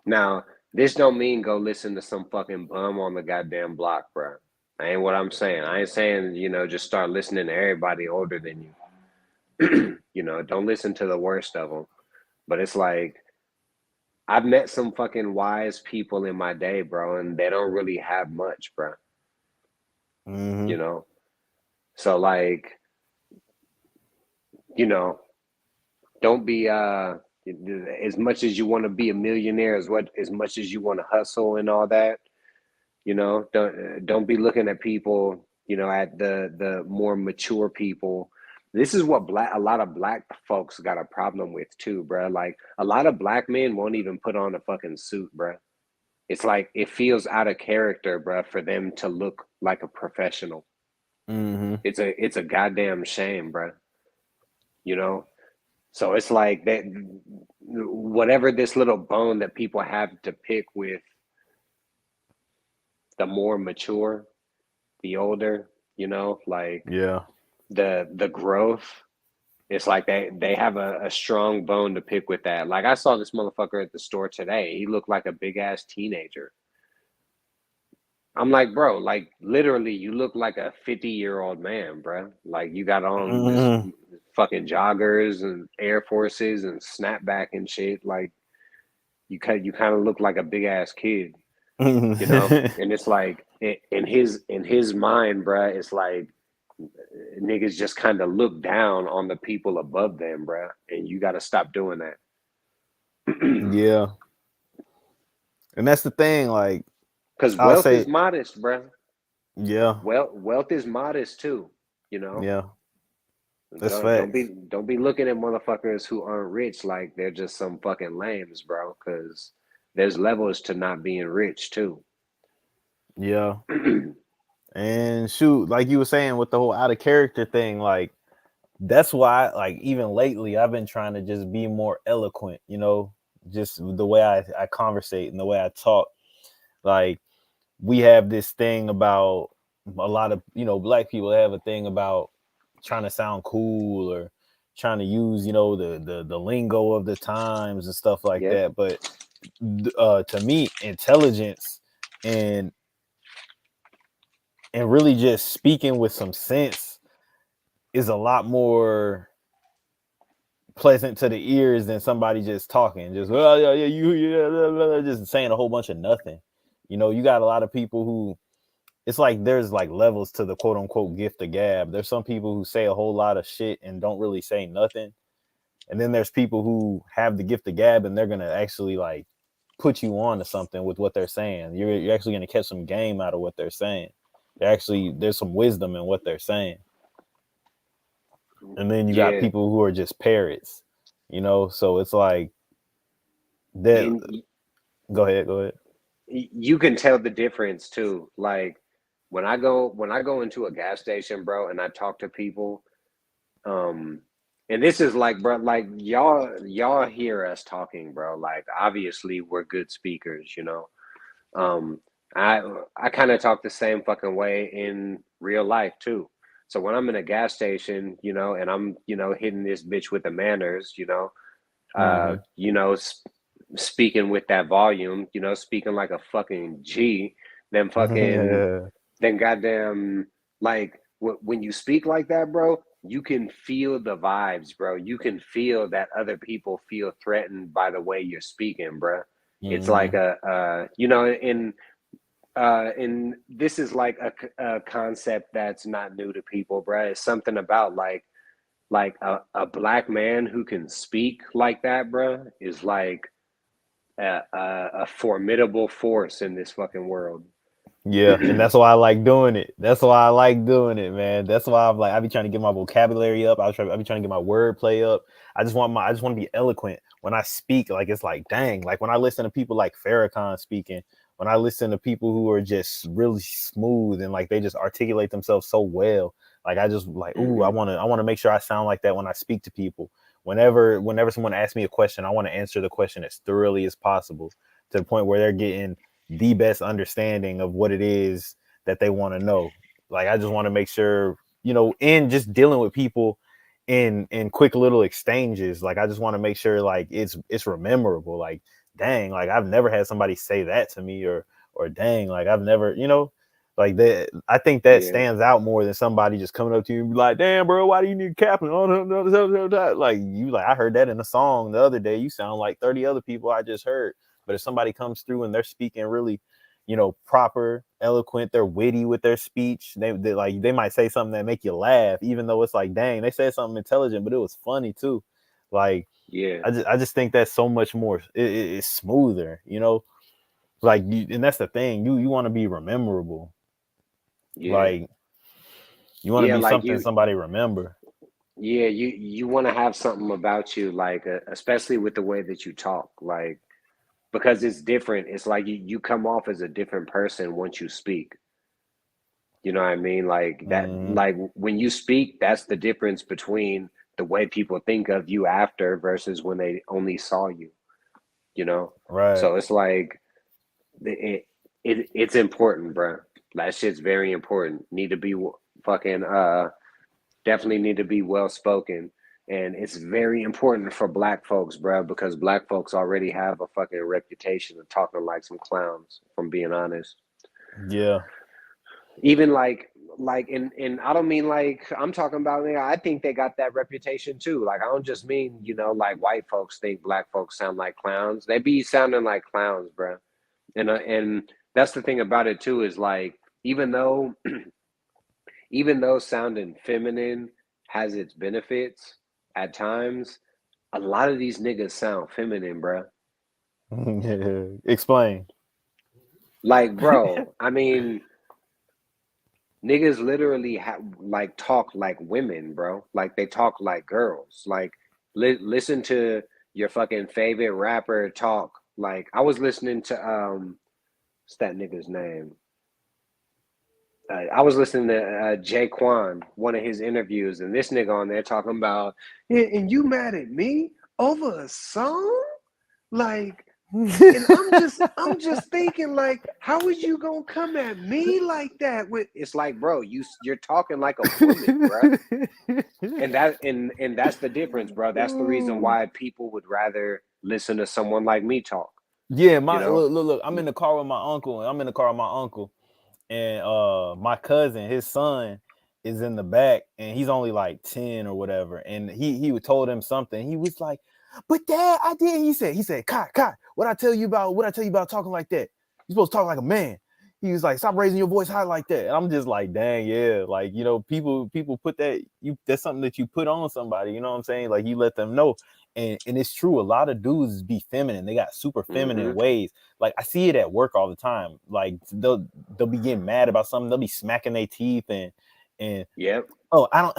Now, this don't mean go listen to some fucking bum on the goddamn block, bro. That ain't what I'm saying. I ain't saying, just start listening to everybody older than you. Don't listen to the worst of them. But it's like, I've met some fucking wise people in my day, bro, and they don't really have much, bro. Mm-hmm. You know? So, like, you know, don't be, as much as you want to be a millionaire, as much as you want to hustle and all that, don't be looking at people, at the more mature people. This is what a lot of black folks got a problem with too, bro. Like a lot of black men won't even put on a fucking suit, bro. It's like it feels out of character, bro, for them to look like a professional. Mm-hmm. It's a goddamn shame, bro. You know. So it's like that. Whatever this little bone that people have to pick with the more mature, the older, like Yeah. the growth. It's like they have a strong bone to pick with that. Like I saw this motherfucker at the store today. He looked like a big ass teenager. I'm like, bro, like literally, you look like a 50-year-old man, bro. Like you got on this Mm-hmm. fucking joggers and Air Forces and snapback and shit. Like you kind of look like a big ass kid, And it's like in his mind, bruh, it's like niggas just kind of look down on the people above them, bruh, and you got to stop doing that. Yeah. And that's the thing, like Because I'll wealth is say, modest, bruh. yeah, Wealth is modest too. You know, yeah, that's don't be facts. don't be looking at motherfuckers who aren't rich like they're just some fucking lames, bro. Because there's levels to not being rich too. Yeah. And shoot, like you were saying with the whole out of character thing, like that's why, like even lately, I've been trying to just be more eloquent, just the way I conversate and the way I talk. Like we have this thing about a lot of black people have a thing about trying to sound cool or trying to use the lingo of the times and stuff like Yep. that. But to me, intelligence and really just speaking with some sense is a lot more pleasant to the ears than somebody just talking, just just saying a whole bunch of nothing. You got a lot of people who, it's like there's like levels to the quote unquote gift of gab. There's some people who say a whole lot of shit and don't really say nothing. And then there's people who have the gift of gab and they're gonna actually like put you on to something with what they're saying. You're actually gonna catch some game out of what they're saying. There's some wisdom in what they're saying. And then you got Yeah. people who are just parrots, so it's like that. And Go ahead. you can tell the difference too. Like when I go into a gas station, bro, and I talk to people, and this is like, bro, like y'all hear us talking, bro. Like obviously we're good speakers, Um, I I kind of talk the same fucking way in real life too. So when I'm in a gas station, and I'm, hitting this bitch with the manners, uh, Mm-hmm. you know, speaking with that volume, speaking like a fucking G, then fucking, then goddamn, like when you speak like that, bro, you can feel the vibes, bro. You can feel that other people feel threatened by the way you're speaking, bro. It's like Mm-hmm. and this is like a concept that's not new to people, bruh. It's something about like a black man who can speak like that, bruh, is like a formidable force in this fucking world. Yeah, and that's why I like doing it. That's why I like doing it, man. That's why I'm like I be trying to get my vocabulary up. I be trying to get my wordplay up. I just want to be eloquent when I speak. Like it's like dang, like when I listen to people like Farrakhan speaking, when I listen to people who are just really smooth and like they just articulate themselves so well. Like I just like, ooh, Mm-hmm. I want to make sure I sound like that when I speak to people. Whenever someone asks me a question, I want to answer the question as thoroughly as possible to the point where they're getting the best understanding of what it is that they want to know. Like I just want to make sure, in just dealing with people in quick little exchanges, like I just want to make sure like it's memorable. Like, dang, like I've never had somebody say that to me or dang, like I've never, like that. I think that Yeah, stands out more than somebody just coming up to you and be like, damn, bro, why do you need capping? Oh, no, no, no, no, no. Like you like I heard that in a song the other day. You sound like 30 other people I just heard. But if somebody comes through and they're speaking really, proper, eloquent, they're witty with their speech, they like they might say something that make you laugh, even though it's like, dang, they said something intelligent, but it was funny too. Like yeah, I just think that's so much more. It's smoother. Like and that's the thing. You want to be memorable. yeah, Like you want to yeah. be Like something somebody remember. yeah, you want to have something about you, like especially with the way that you talk, like because it's different. It's like you come off as a different person once you speak. You know what I mean? Like that, Mm-hmm. like when you speak, that's the difference between the way people think of you after versus when they only saw you, you know? Right. So it's like it's important, bro. That shit's very important. Need to be fucking definitely need to be well spoken. And it's very important for black folks, bro, because black folks already have a fucking reputation of talking like some clowns, from being honest. Yeah. Even like and I don't mean like I'm talking about, I think they got that reputation too. Like I don't just mean, like white folks think black folks sound like clowns. They be sounding like clowns, bro. And that's the thing about it too, is like even though even though sounding feminine has its benefits at times, a lot of these niggas sound feminine, bro. Explain. Like, bro, I mean, niggas literally like talk like women, bro. Like they talk like girls. Like listen to your fucking favorite rapper talk. Like I was listening to what's that nigga's name? I was listening to Jaquan, one of his interviews, and this nigga on there talking about, "Yeah, and you mad at me over a song? Like, and I'm just thinking, like, how is you gonna come at me like that? With it's like, bro, you're talking like a woman, bro. And that's the difference, bro. That's the reason Ooh. why people would rather listen to someone like me talk. Yeah, You my know? look. I'm in the car with my uncle. I'm in the car with my uncle, and my cousin, his son, is in the back, and he's only like 10 or whatever. And he told him something. He was like, "But Dad, I did." He said, "Kai, what I tell you about talking like that? You're supposed to talk like a man." He was like, "Stop raising your voice high like that." And I'm just like, "Dang, yeah." Like people put that's something that you put on somebody. You know what I'm saying? Like you let them know. And it's true. A lot of dudes be feminine. They got super feminine Mm-hmm. ways. Like I see it at work all the time. Like they'll be getting mad about something. They'll be smacking their teeth and Yep. oh, I don't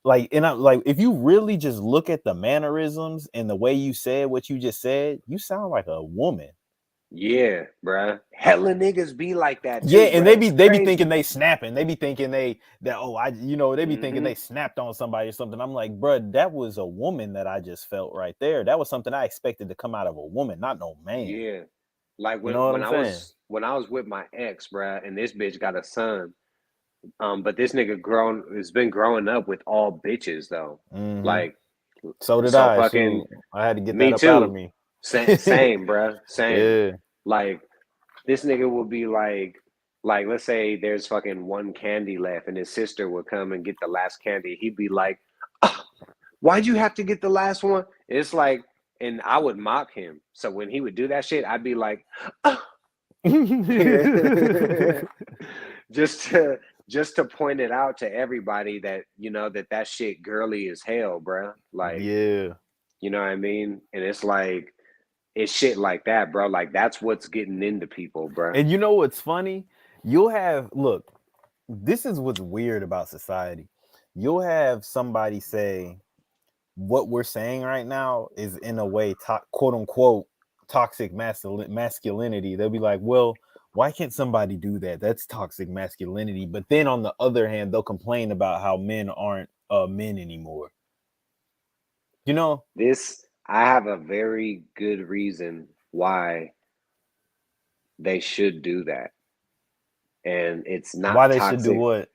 like, and I like, if you really just look at the mannerisms and the way you said what you just said, you sound like a woman. Yeah, bruh. Hella niggas be like that Yeah, too, and bruh. It's they be thinking crazy. they snapping. They be thinking they be thinking Mm-hmm. they snapped on somebody or something. I'm like, bro, that was a woman that I just felt right there. That was something I expected to come out of a woman, not no man. Yeah. Like You know what I'm saying? when I was with my ex, bruh, and this bitch got a son. But this nigga has been growing up with all bitches though. Hmm. Like So did so I. fucking Shoot, I had to get that me up out of too. me. Same, bruh. Same. Yeah. Like this nigga would be like let's say there's fucking one candy left and his sister would come and get the last candy. He'd be like, "Ah, why'd you have to get the last one?" It's like and I would mock him. So when he would do that shit, I'd be like, just to point it out to everybody that that shit girly as hell, bro. Like, Yeah. you know what I mean? And it's like it's shit like that, bro. Like that's what's getting into people, bro. And you know what's funny? You'll have look, this is what's weird about society. You'll have somebody say what we're saying right now is in a way quote unquote toxic masculinity. They'll be like, well, why can't somebody do that? That's toxic masculinity. But then on the other hand, they'll complain about how men aren't men anymore. You know, I have a very good reason why they should do that. And it's not why they toxic. should do what?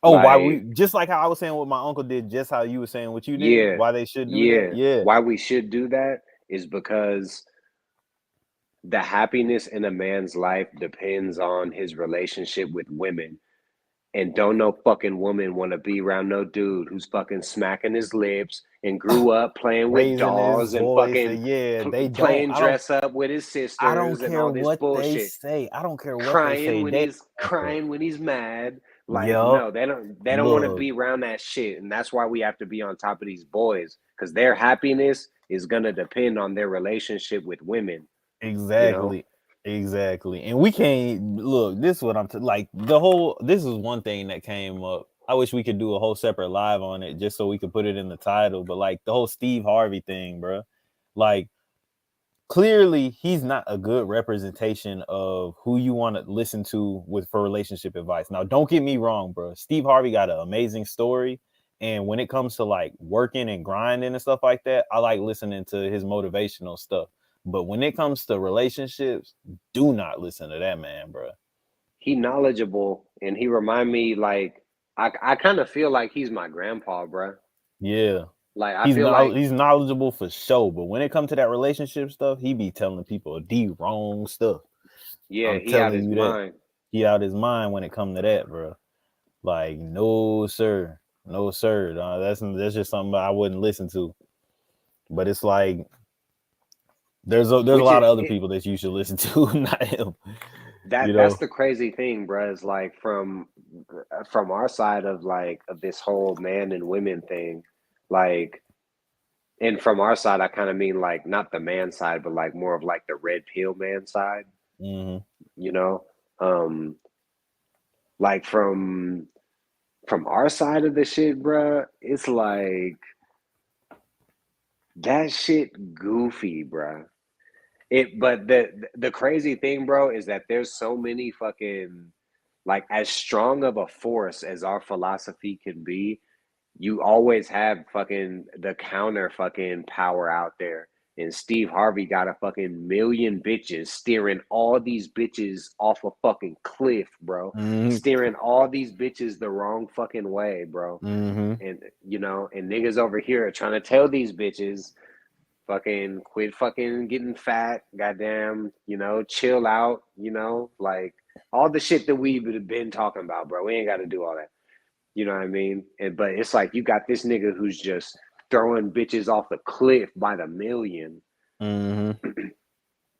Oh, why we just like how I was saying what my uncle did, just how you were saying what you did. Yeah, why they should do that? Yeah. Why we should do that is because the happiness in a man's life depends on his relationship with women. And don't no fucking woman want to be around no dude who's fucking smacking his lips and grew up playing with dolls and fucking playing dress up with his sisters and all this bullshit. I don't care what crying they say. Crying when he's mad. Like, no, they don't want to be around that shit. And that's why we have to be on top of these boys, because their happiness is gonna depend on their relationship with women. Exactly. You know? Exactly. And we can't look, this is what I'm this is one thing that came up. I wish we could do a whole separate live on it just so we could put it in the title. But like the whole Steve Harvey thing, bro. Like clearly he's not a good representation of who you want to listen to for relationship advice. Now, don't get me wrong, bro. Steve Harvey got an amazing story. And when it comes to like working and grinding and stuff like that, I like listening to his motivational stuff. But when it comes to relationships, do not listen to that man, bro. He knowledgeable, and he remind me like I kind of feel like he's my grandpa, bro. Yeah, like he's knowledgeable for sure. But when it comes to that relationship stuff, he be telling people the wrong stuff. Yeah, he out his mind. He out his mind when it comes to that, bro. Like, no sir, no sir. That's just something I wouldn't listen to. But it's like there's a lot of other people that you should listen to, not him. That's the crazy thing, bro. Is like from our side of this whole man and women thing, like, and from our side, I kind of mean like not the man side, but like more of like the red pill man side. Mm-hmm. You know, like from our side of the shit, bro. It's like that shit goofy, bro. But the crazy thing, bro, is that there's so many fucking, like, as strong of a force as our philosophy can be, you always have fucking the counter fucking power out there. And Steve Harvey got a fucking million bitches steering all these bitches off a fucking cliff, bro. Mm-hmm. Steering all these bitches the wrong fucking way, bro. Mm-hmm. And and niggas over here are trying to tell these bitches, fucking quit fucking getting fat, goddamn, chill out, like all the shit that we've been talking about, bro. We ain't got to do all that. You know what I mean? But it's like you got this nigga who's just throwing bitches off the cliff by the million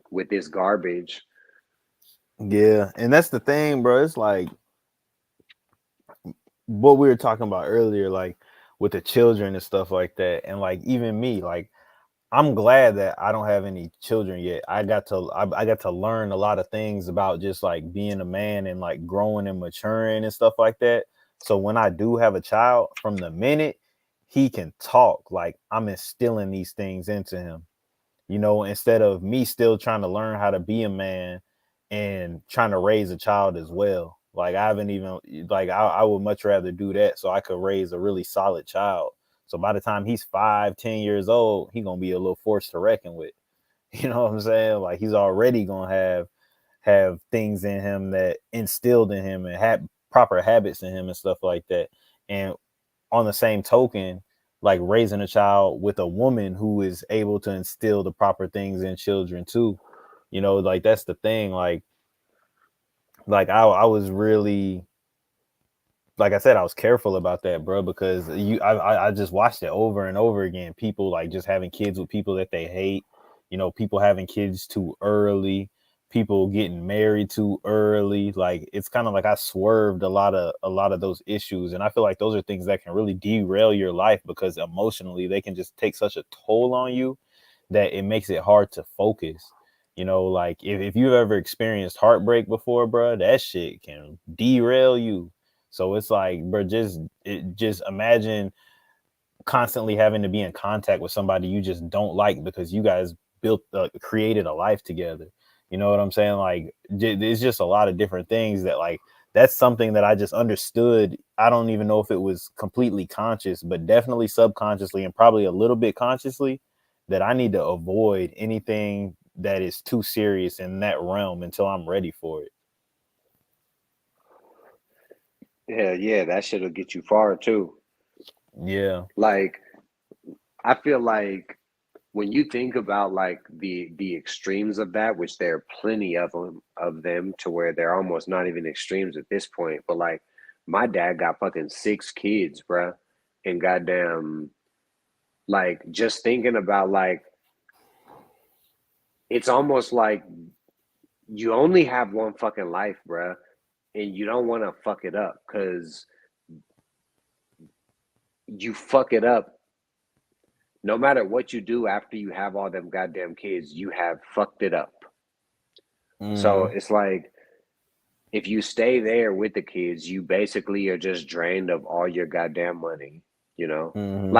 with this garbage. Yeah, and that's the thing, bro. It's like what we were talking about earlier, like with the children and stuff like that. And like even me, like I'm glad that I don't have any children yet. I got to learn a lot of things about just like being a man and like growing and maturing and stuff like that. So when I do have a child, from the minute he can talk, like I'm instilling these things into him, instead of me still trying to learn how to be a man and trying to raise a child as well. Like I haven't even I would much rather do that so I could raise a really solid child. So by the time he's 5-10 years old, he's gonna be a little force to reckon with. You know what I'm saying? Like he's already gonna have things in him that instilled in him and have proper habits in him and stuff like that. And on the same token, like raising a child with a woman who is able to instill the proper things in children too. Like that's the thing. Like I was really like I said, I was careful about that, bro, because I just watched it over and over again. People like just having kids with people that they hate, people having kids too early, people getting married too early. Like it's kind of like I swerved a lot of those issues, and I feel like those are things that can really derail your life because emotionally they can just take such a toll on you that it makes it hard to focus. Like if you've ever experienced heartbreak before, bro, that shit can derail you. So it's like, bro, just imagine constantly having to be in contact with somebody you just don't like because you guys created a life together. You know what I'm saying? Like, it's just a lot of different things that like that's something that I just understood. I don't even know if it was completely conscious, but definitely subconsciously and probably a little bit consciously that I need to avoid anything that is too serious in that realm until I'm ready for it. Yeah, that shit'll get you far too. Yeah. Like, I feel like when you think about like the extremes of that, which there are plenty of them to where they're almost not even extremes at this point. But like, my dad got fucking 6 kids, bruh, and goddamn, like just thinking about like, it's almost like you only have one fucking life, bruh, and you don't want to fuck it up because you fuck it up. No matter what you do after you have all them goddamn kids, you have fucked it up. So Mm-hmm. it's like if you stay there with the kids, you basically are just drained of all your goddamn money, you know? Mm-hmm.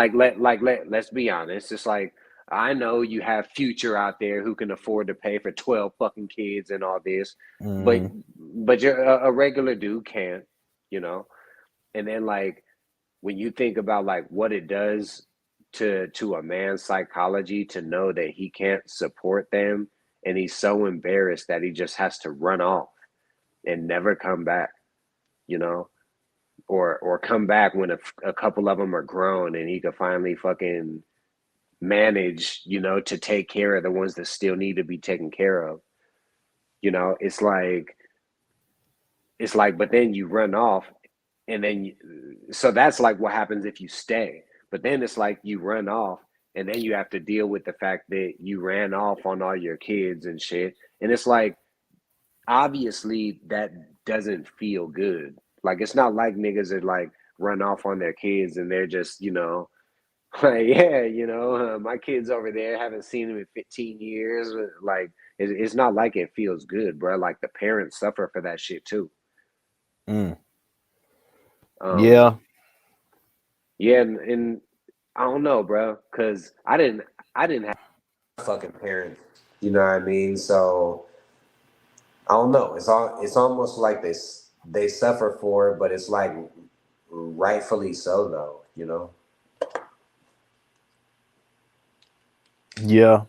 Let's be honest. It's like I know you have future out there who can afford to pay for 12 fucking kids and all this, but Mm-hmm. but you're a regular dude can't, you know? And then like when you think about like what it does to a man's psychology to know that he can't support them and he's so embarrassed that he just has to run off and never come back, you know, or come back when a couple of them are grown and he could finally fucking manage, to take care of the ones that still need to be taken care of. It's like but then you run off and then so that's like what happens if you stay. But then it's like you run off and then you have to deal with the fact that you ran off on all your kids and shit. And it's like obviously that doesn't feel good. Like it's not like niggas that like run off on their kids and they're just, like yeah, my kids over there haven't seen them in 15 years. Like it's not like it feels good, bro. Like the parents suffer for that shit too. Mm. Um, Yeah. yeah, and I don't know, bro, because I didn't have fucking parents. You know what I mean? So I don't know. It's almost like they suffer for it, but it's like rightfully so though, you know? Yeah.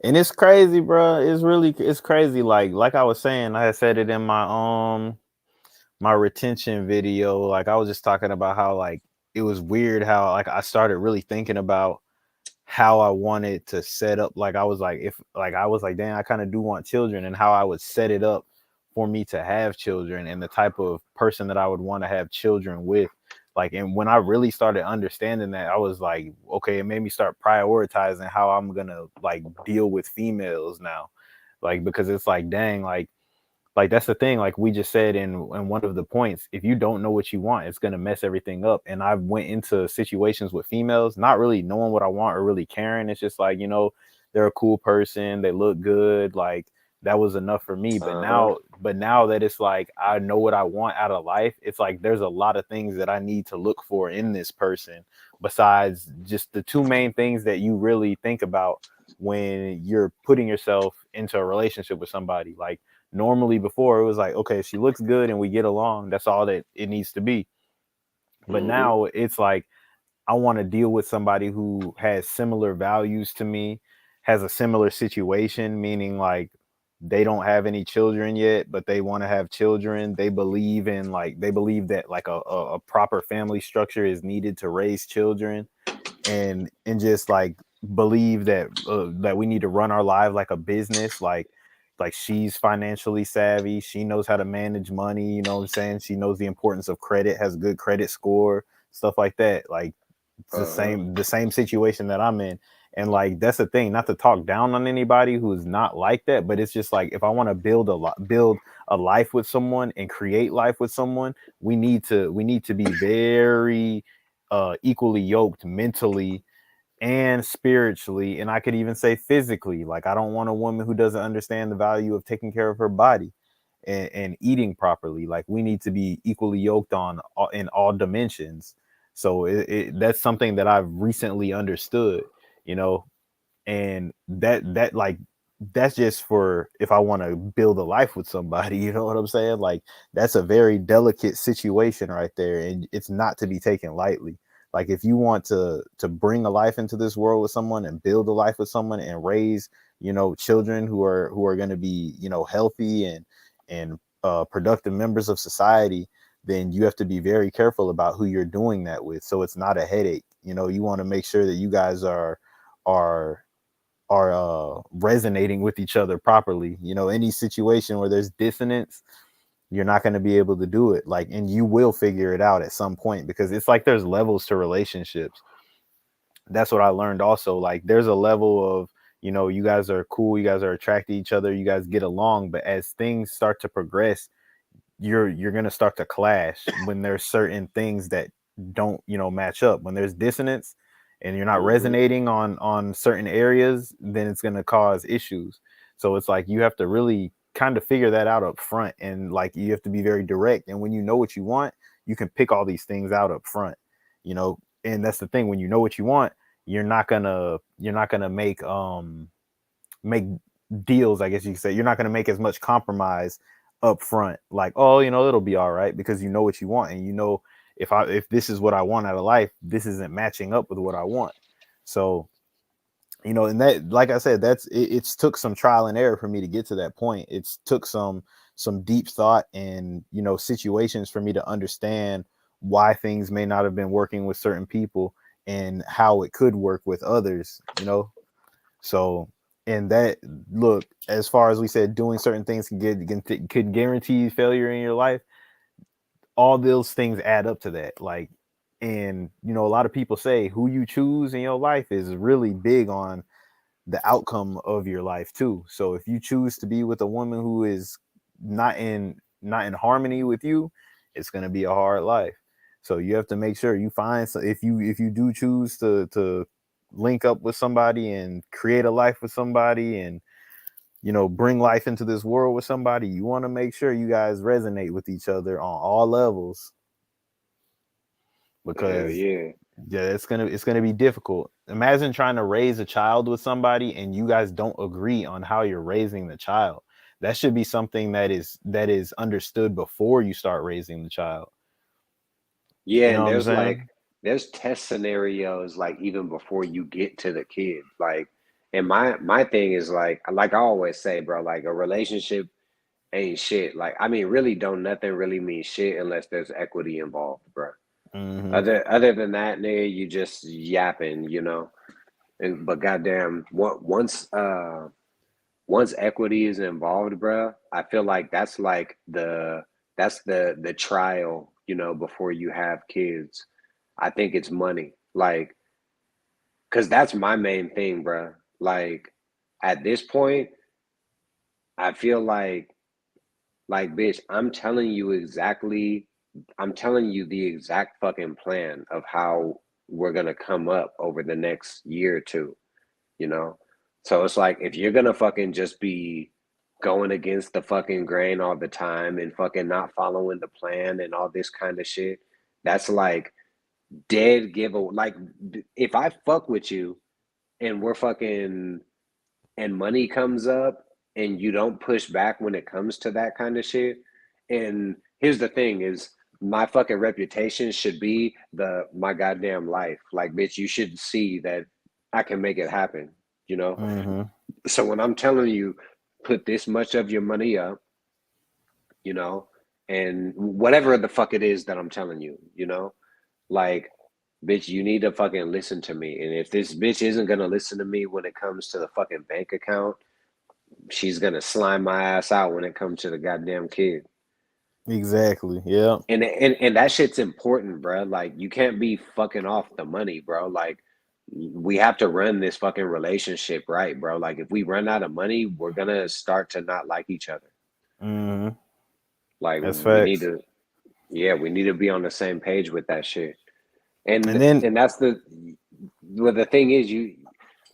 And it's crazy, bro. It's crazy. Like I was saying, I had said it in my retention video. Like I was just talking about how like it was weird how like I started really thinking about how I wanted to set up. Like I was like, if like I was like, damn, I kind of do want children, and how I would set it up for me to have children and the type of person that I would want to have children with. Like, and when I really started understanding that, I was like, okay, it made me start prioritizing how I'm gonna like deal with females now. Like, because it's like, dang, like that's the thing, like we just said in one of the points, if you don't know what you want, it's going to mess everything up. And I went into situations with females not really knowing what I want or really caring. It's just like, they're a cool person, they look good, like that was enough for me. but Uh-huh. now but now that it's like I know what I want out of life, it's like there's a lot of things that I need to look for in this person besides just the two main things that you really think about when you're putting yourself into a relationship with somebody. Like normally before it was like, okay, she looks good and we get along, that's all that it needs to be. But Mm-hmm. now it's like I want to deal with somebody who has similar values to me, has a similar situation, meaning like they don't have any children yet, but they want to have children. They believe that like a proper family structure is needed to raise children, and just like believe that we need to run our life like a business. Like like she's financially savvy. She knows how to manage money. You know what I'm saying? She knows the importance of credit, has good credit score, stuff like that. Like it's the same situation that I'm in. And like that's the thing, not to talk down on anybody who's not like that, but it's just like if I want to build a life with someone and create life with someone, we need to be very equally yoked mentally and spiritually, and I could even say physically. Like I don't want a woman who doesn't understand the value of taking care of her body and eating properly. Like we need to be equally yoked on in all dimensions. So that's something that I've recently understood, you know, and that like that's just for if I want to build a life with somebody, you know what I'm saying? Like that's a very delicate situation right there, and it's not to be taken lightly. Like if you want to bring a life into this world with someone and build a life with someone and raise, you know, children who are going to be, you know, healthy and productive members of society, then you have to be very careful about who you're doing that with, so it's not a headache. You know, you want to make sure that you guys are resonating with each other properly. You know, any situation where there's dissonance, you're not going to be able to do it. Like, and you will figure it out at some point, because it's like there's levels to relationships. That's what I learned also. Like there's a level of, you know, you guys are cool, you guys are attracted to each other, you guys get along, but as things start to progress, you're going to start to clash when there's certain things that don't, you know, match up. When there's dissonance and you're not resonating on certain areas, then it's going to cause issues. So it's like you have to really kind of figure that out up front, and like you have to be very direct, and when you know what you want, you can pick all these things out up front, you know. And that's the thing, when you know what you want, you're not gonna make deals, I guess you could say. You're not going to make as much compromise up front, like, oh, you know, it'll be all right, because you know what you want, and you know, if this is what I want out of life, this isn't matching up with what I want. So, you know, and that, like I said, it's took some trial and error for me to get to that point. It's took some deep thought and, you know, situations for me to understand why things may not have been working with certain people and how it could work with others, you know. So, and that, look, as far as we said, doing certain things could guarantee failure in your life. All those things add up to that. Like, and you know, a lot of people say who you choose in your life is really big on the outcome of your life too. So if you choose to be with a woman who is not in harmony with you, it's going to be a hard life. So you have to make sure you find, so if you do choose to link up with somebody and create a life with somebody, and you know, bring life into this world with somebody, you want to make sure you guys resonate with each other on all levels, Hell because yeah. yeah, it's gonna be difficult. Imagine trying to raise a child with somebody and you guys don't agree on how you're raising the child. That should be something that is understood before you start raising the child. Yeah, You know and what I'm there's like saying? there's test scenarios like even before you get to the kid. Like, and my thing is like I always say, bro, like a relationship ain't shit. Like, I mean, really don't nothing really mean shit unless there's equity involved, bro. Mm-hmm. Other than that, nigga, you just yapping, you know. And but goddamn, once equity is involved, bro, I feel like that's like the trial, you know, before you have kids. I think it's money, like, cause that's my main thing, bro. Like, at this point, I feel like, bitch, I'm telling you the exact fucking plan of how we're gonna come up over the next year or two, you know? So it's like if you're gonna fucking just be going against the fucking grain all the time and fucking not following the plan and all this kind of shit, that's like dead giveaway. Like if I fuck with you and we're fucking and money comes up and you don't push back when it comes to that kind of shit. And here's the thing is my fucking reputation should be my goddamn life. Like, bitch, you should see that I can make it happen, you know? Mm-hmm. So when I'm telling you, put this much of your money up, you know, and whatever the fuck it is that I'm telling you, you know, like, bitch, you need to fucking listen to me. And if this bitch isn't gonna listen to me when it comes to the fucking bank account, she's gonna slime my ass out when it comes to the goddamn kid. Exactly. Yeah. And that shit's important, bro. Like you can't be fucking off the money, bro. Like we have to run this fucking relationship right, bro. Like if we run out of money, we're gonna start to not like each other. Mm-hmm. Like That's we need facts. to, yeah, we need to be on the same page with that shit. And And then and that's the thing is you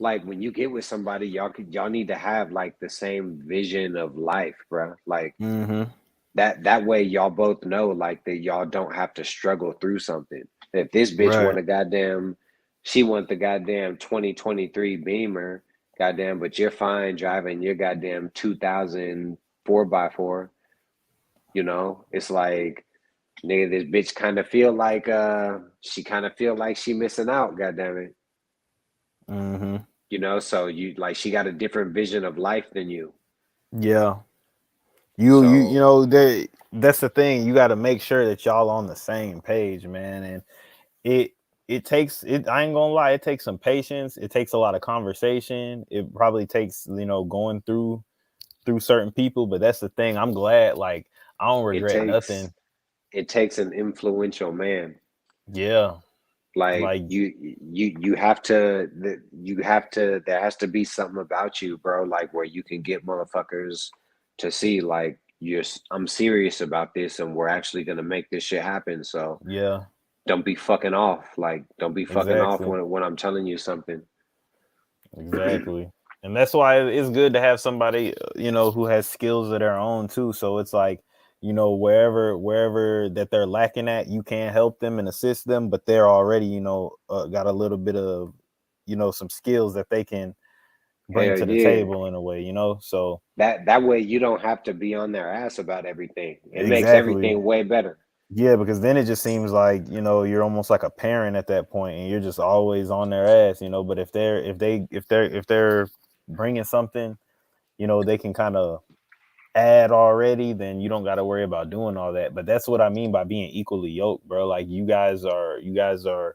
like when you get with somebody, y'all need to have like the same vision of life, bro. Like mm-hmm. that way y'all both know like that y'all don't have to struggle through something. If this bitch Right. want a goddamn she want the goddamn 2023 Beamer, goddamn, but you're fine driving your goddamn 2000 4x4, you know, it's like nigga, this bitch kind of feel like she kind of feel like she missing out, goddamn it. Mm-hmm. You know, so you like she got a different vision of life than you. Yeah. You So know that's the thing. You got to make sure that y'all on the same page, man. And it it takes it. I ain't gonna lie. It takes some patience. It takes a lot of conversation. It probably takes going through certain people. But that's the thing. I'm glad. Like I don't it regret takes nothing. it takes an influential man. Yeah. Like Like you have to you have to there has to be something about you, bro, like where you can get motherfuckers to see like I'm serious about this and we're actually gonna make this shit happen. So yeah. don't be fucking off. Like don't be fucking off Exactly. when I'm telling you something. Exactly. And that's why it's good to have somebody, who has skills of their own too. So it's like, wherever that they're lacking at, you can help them and assist them, but they're already, got a little bit of, some skills that they can bring Hell to the yeah. table in a way, So That way you don't have to be on their ass about everything. It makes exactly. everything way better. Yeah, because then it just seems like, you're almost like a parent at that point and you're just always on their ass, but if they're bringing something, they can kind of add already, then you don't got to worry about doing all that. But that's what I mean by being equally yoked, bro. Like you guys are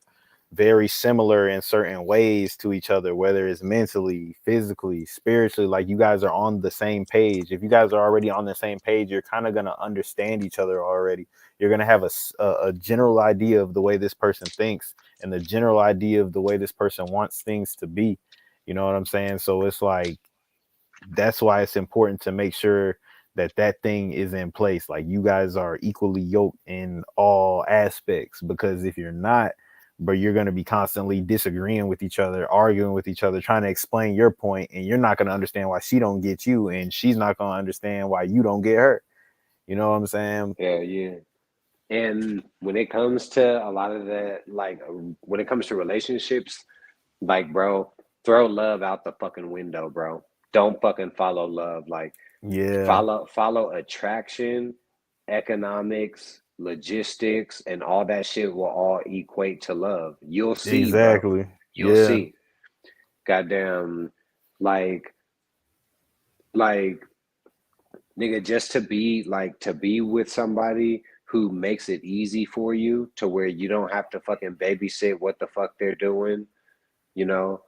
very similar in certain ways to each other, whether it's mentally, physically, spiritually. Like you guys are on the same page. If you guys are already on the same page, you're kind of gonna understand each other already. You're gonna have a general idea of the way this person thinks and the general idea of the way this person wants things to be. You know what I'm saying? So it's like that's why it's important to make sure that thing is in place. Like you guys are equally yoked in all aspects, because if you're not, but you're going to be constantly disagreeing with each other, arguing with each other, trying to explain your point, and you're not going to understand why she don't get you, and she's not going to understand why you don't get her. You know what I'm saying? Hell yeah. And when it comes to a lot of that, like when it comes to relationships, like bro, throw love out the fucking window, bro. Don't fucking follow love. Like Yeah, follow attraction, economics, logistics, and all that shit will all equate to love. You'll see, bro. exactly. You'll Yeah, see. Goddamn, like like nigga, just to be with somebody who makes it easy for you to where you don't have to fucking babysit what the fuck they're doing, you know,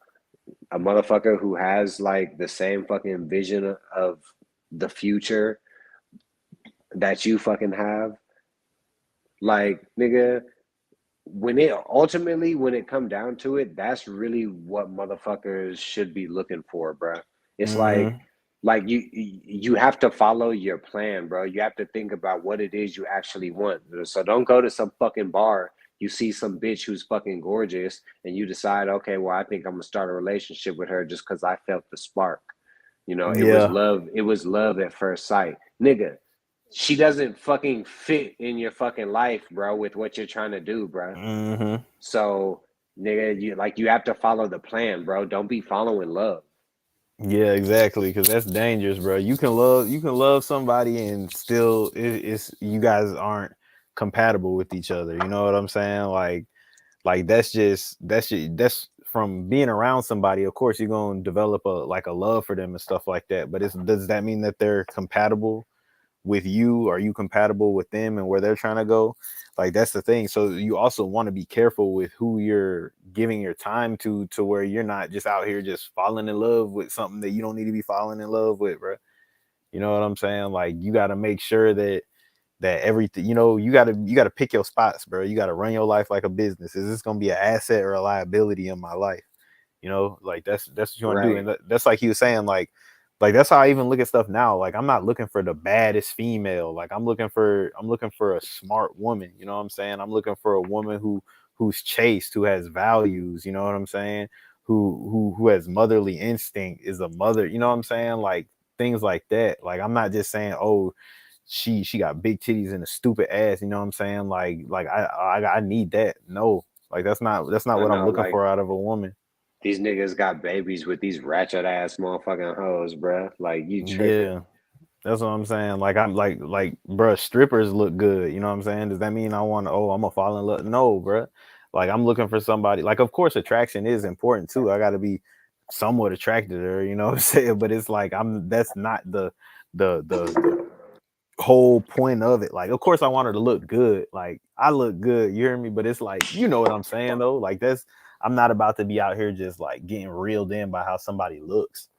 a motherfucker who has like the same fucking vision of the future that you fucking have. Like, nigga, when it come down to it, that's really what motherfuckers should be looking for, bro. It's mm-hmm. like you have to follow your plan, bro. You have to think about what it is you actually want. So don't go to some fucking bar. You see some bitch who's fucking gorgeous, and you decide, okay, well, I think I'm gonna start a relationship with her just because I felt the spark. You know, it was Yeah, love. It was love at first sight, nigga. She doesn't fucking fit in your fucking life, bro, with what you're trying to do, bro. mm-hmm. So, nigga, you have to follow the plan, bro. Don't be following love. Yeah, exactly. Because that's dangerous, bro. You can love somebody and still it's you guys aren't compatible with each other. You know what I'm saying? Like that's from being around somebody. Of course, you're gonna develop a love for them and stuff like that. But does that mean that they're compatible with you? Are you compatible with them and where they're trying to go? Like that's the thing. So you also want to be careful with who you're giving your time to where you're not just out here just falling in love with something that you don't need to be falling in love with, bro. You know what I'm saying? Like you got to make sure that everything, you got to pick your spots, bro. You got to run your life like a business. Is this going to be an asset or a liability in my life? Like that's what you want to do. Right. And that's like he was saying, like that's how I even look at stuff now. Like I'm not looking for the baddest female. Like I'm looking for a smart woman. You know what I'm saying? I'm looking for a woman who's chaste, who has values. You know what I'm saying? Who has motherly instinct, is a mother. You know what I'm saying? Like things like that. Like I'm not just saying, oh, she got big titties and a stupid ass. You know what I'm saying? Like I need that. No, like that's not I what I'm know, looking like for out of a woman. these niggas got babies with these ratchet ass motherfucking hoes, bruh. Like you tripping. Yeah. That's what I'm saying. Like I'm like, bro, strippers look good. You know what I'm saying? Does that mean I want? Oh, I'm gonna fall in love? No, bro. Like I'm looking for somebody. Like, of course, attraction is important too. I got to be somewhat attracted to her. You know what I'm saying? But it's like I'm. That's not the whole point of it. Like, of course, I want her to look good. Like I look good. You hear me? But it's like, you know what I'm saying though. Like that's. I'm not about to be out here just like getting reeled in by how somebody looks.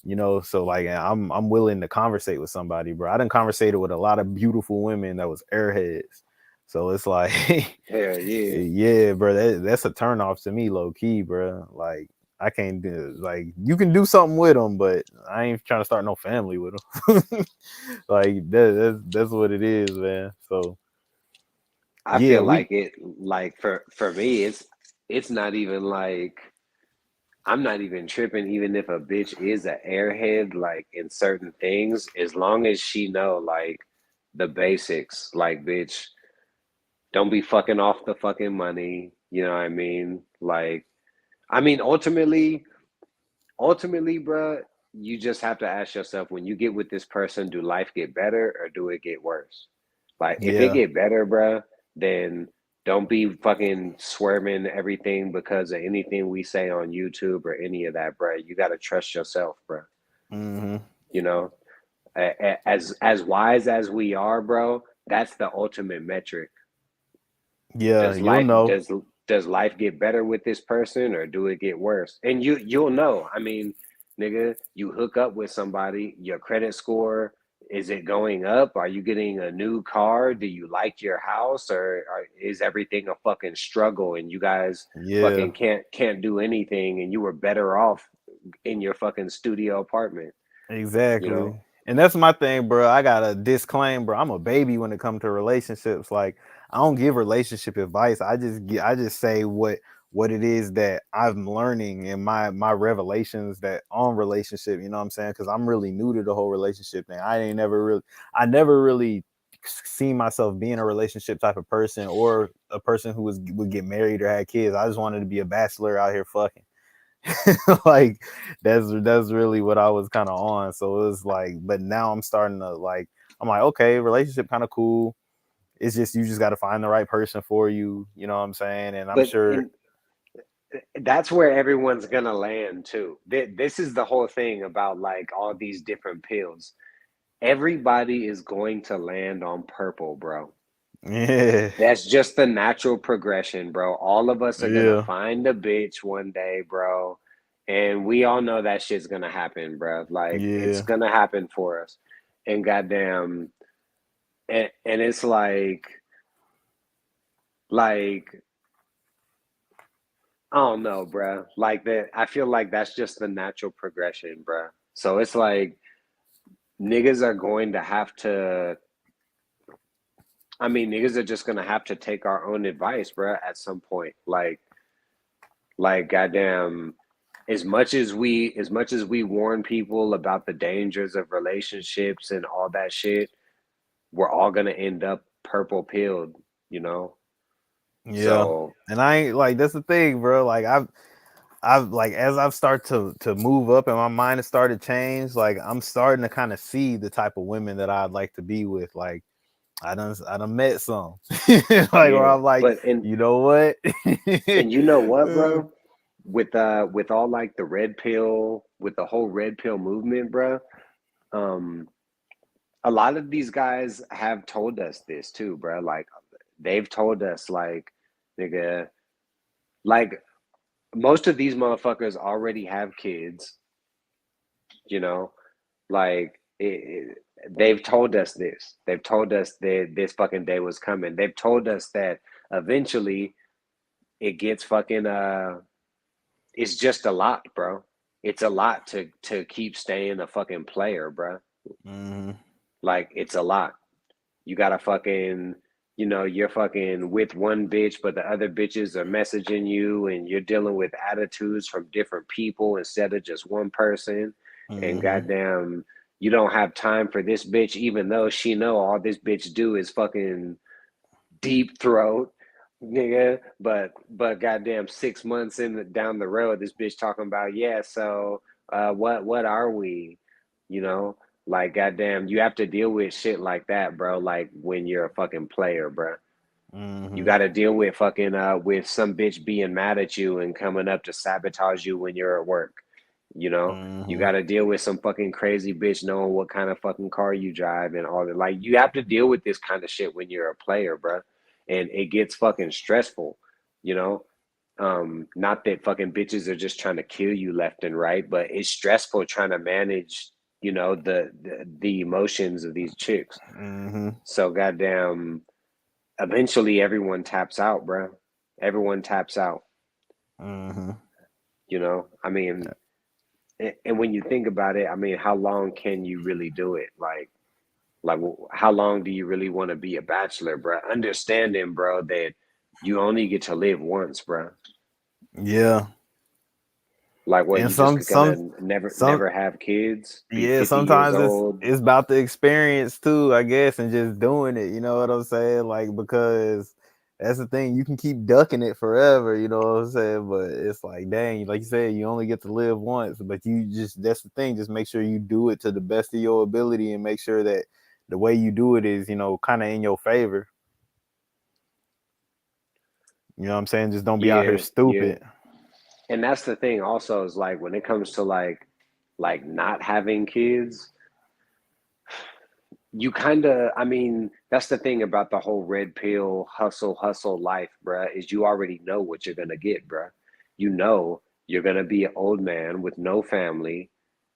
So like I'm willing to conversate with somebody, bro. I done conversated with a lot of beautiful women that was airheads. So it's like Hell yeah. yeah, bro, that's a turn off to me, low key, bro. Like I can't do, like, you can do something with them, but I ain't trying to start no family with them. Like that's what it is, man. So I yeah, feel we like it, like for me, it's not even like I'm not even tripping even if a bitch is an airhead like in certain things, as long as she know like the basics, like bitch, don't be fucking off the fucking money, you know what I mean? Like I mean ultimately, bruh, you just have to ask yourself, when you get with this person, do life get better or do it get worse? Like if it yeah, get better, bruh, then don't be fucking swerving everything because of anything we say on YouTube or any of that, bruh. You gotta trust yourself, bruh. hmm, You know, as wise as we are, bro, that's the ultimate metric. yeah, Does you'll life know. does life get better with this person or do it get worse? And you'll know. I mean, nigga, you hook up with somebody, your credit score, is it going up? Are you getting a new car? Do you like your house, or is everything a fucking struggle and you guys Yeah, fucking can't do anything and you were better off in your fucking studio apartment, you exactly. know? And that's my thing, bro. I got a disclaim, bro. I'm a baby when it comes to relationships. Like, I don't give relationship advice. I just say what it is that I'm learning and my revelations that on relationship, you know what I'm saying? Because I'm really new to the whole relationship thing. I never really seen myself being a relationship type of person, or a person who would get married or had kids. I just wanted to be a bachelor out here fucking. Like that's really what I was kind of on. So it was like, but now I'm starting to like, I'm like, okay, relationship kind of cool. It's just, you just got to find the right person for you. You know what I'm saying? And I'm But sure. in that's where everyone's gonna land too. This is the whole thing about like all these different pills. Everybody is going to land on purple, bro. Yeah, That's just the natural progression, bro. All of us are gonna yeah, find a bitch one day, bro. And we all know that shit's gonna happen, bro. Like it's yeah, gonna happen for us. And goddamn, and it's like I don't know, bro. Like that, I feel like that's just the natural progression, bro. So it's like niggas are going to have to. I mean, niggas are just gonna have to take our own advice, bro. At some point, like goddamn, as much as we warn people about the dangers of relationships and all that shit, we're all gonna end up purple pilled, you know. yeah. So And I ain't like, that's the thing, bro. Like I've like, as I've started to move up and my mind has started to change, like I'm starting to kind of see the type of women that I'd like to be with. Like I done met some. Like where yeah, I'm like, but and you know what? and you know what, bro? With all like the red pill, with the whole red pill movement, bro. Um, a lot of these guys have told us this too, bro. Like they've told us, like, nigga, like most of these motherfuckers already have kids, you know, like they've told us this. They've told us that this fucking day was coming. They've told us that eventually it gets fucking it's just a lot, bro. It's a lot to keep staying a fucking player, bro. Mm-hmm. Like it's a lot. You gotta fucking, you're fucking with one bitch, but the other bitches are messaging you, and you're dealing with attitudes from different people instead of just one person. And Mm-hmm. goddamn, you don't have time for this bitch, even though she know all this bitch do is fucking deep throat, nigga. But goddamn, 6 months down the road, this bitch talking about, yeah. So what are we? You know, like goddamn, you have to deal with shit like that, bro. Like when you're a fucking player, bro. You Mm-hmm. got to deal with fucking with some bitch being mad at you and coming up to sabotage you when you're at work. You Mm-hmm. got to deal with some fucking crazy bitch knowing what kind of fucking car you drive and all that. Like you have to deal with this kind of shit when you're a player, bro. And it gets fucking stressful, you know. Not that fucking bitches are just trying to kill you left and right, but it's stressful trying to manage, the emotions of these chicks. Mm-hmm. So goddamn, eventually everyone taps out, bro. Everyone taps out. Mm-hmm. I mean, and when you think about it, I mean, how long can you really do it? Like, how long do you really want to be a bachelor, bro? Understanding, bro, that you only get to live once, bro. Yeah. Like, what, And you just gonna never some never have kids, be yeah, 50 years sometimes it's old? it's about the experience too, I guess, and just doing it, you know what I'm saying? Like, because that's the thing, you can keep ducking it forever, you know what I'm saying? But it's like, dang, like you said, you only get to live once, but you just, that's the thing, just make sure you do it to the best of your ability and make sure that the way you do it is, kind of in your favor. You know what I'm saying? Just don't be out here Yeah, yeah. stupid. And that's the thing also, is like when it comes to like not having kids, you kind of, I mean, that's the thing about the whole red pill hustle life, bruh, is you already know what you're gonna get, bruh. You know you're gonna be an old man with no family,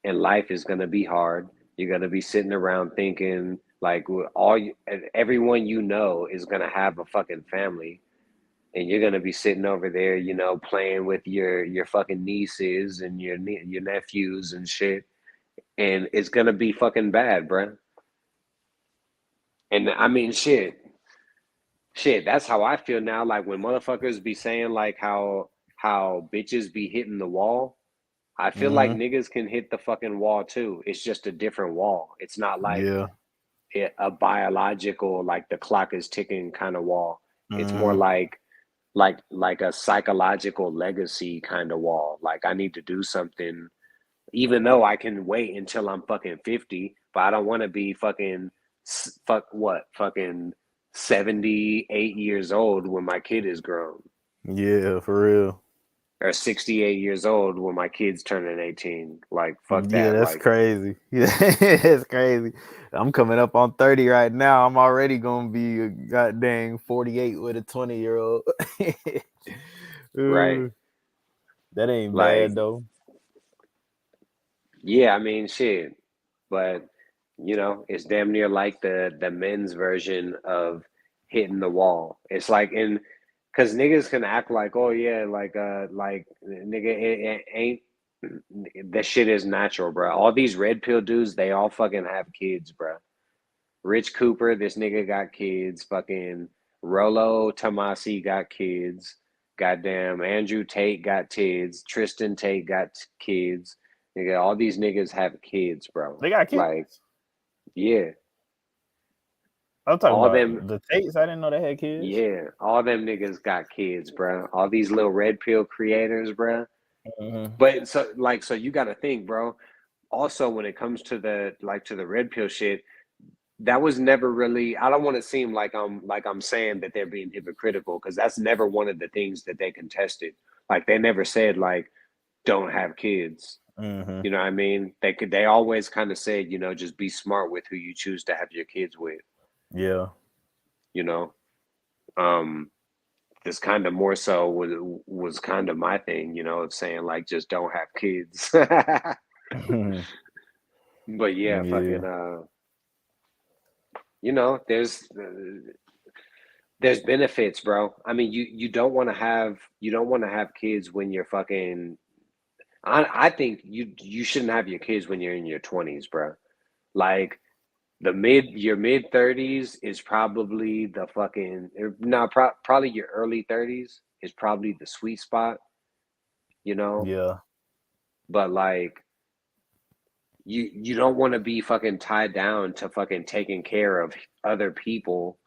and life is gonna be hard. You're gonna be sitting around thinking like everyone you know is gonna have a fucking family, and you're gonna be sitting over there, playing with your fucking nieces and your nephews and shit, and it's gonna be fucking bad, bruh. And I mean, shit. That's how I feel now. Like when motherfuckers be saying like how bitches be hitting the wall. I feel like Mm-hmm. niggas can hit the fucking wall too. It's just a different wall. It's not like Yeah. a biological, like the clock is ticking kind of wall. It's more Mm-hmm. like a psychological legacy kind of wall. Like I need to do something, even though I can wait until I'm fucking 50, but I don't want to be fucking fucking 78 years old when my kid is grown, Yeah, for real. or 68 years old when my kid's turning 18. Like fuck Yeah, that. that's Like crazy. Yeah, it's crazy. I'm coming up on 30 right now. I'm already gonna be a goddamn 48 with a 20-year-old. right. That ain't bad Like though. yeah, I mean shit. But it's damn near like the men's version of hitting the wall. It's like in because niggas can act like, oh yeah, like nigga, it ain't, that shit is natural, bro. All these red pill dudes, they all fucking have kids, bro. Rich Cooper, this nigga got kids. Fucking Rolo Tomasi got kids. Goddamn Andrew Tate got kids. Tristan Tate got kids. Nigga, all these niggas have kids, bro. They got kids. Like, yeah, I'm talking all them, about the Tates. I didn't know they had kids. yeah, all them niggas got kids, bro. All these little red pill creators, bro. Mm-hmm. But so you got to think, bro. Also, when it comes to the red pill shit, that was never really, I don't want to seem like I'm saying that they're being hypocritical, because that's never one of the things that they contested. Like they never said like don't have kids. Mm-hmm. You know what I mean? They always kind of say, you know, just be smart with who you choose to have your kids with, Yeah. you know. Um, this kind of more so was kind of my thing, you know, of saying like just don't have kids. But yeah, Yeah. fucking you know, there's benefits, bro. I mean, you don't want to have kids when you're fucking I think you shouldn't have your kids when you're in your 20s, bro. Like your mid 30s is probably the fucking no, probably your early 30s is probably the sweet spot, you know? Yeah. But like you don't want to be fucking tied down to fucking taking care of other people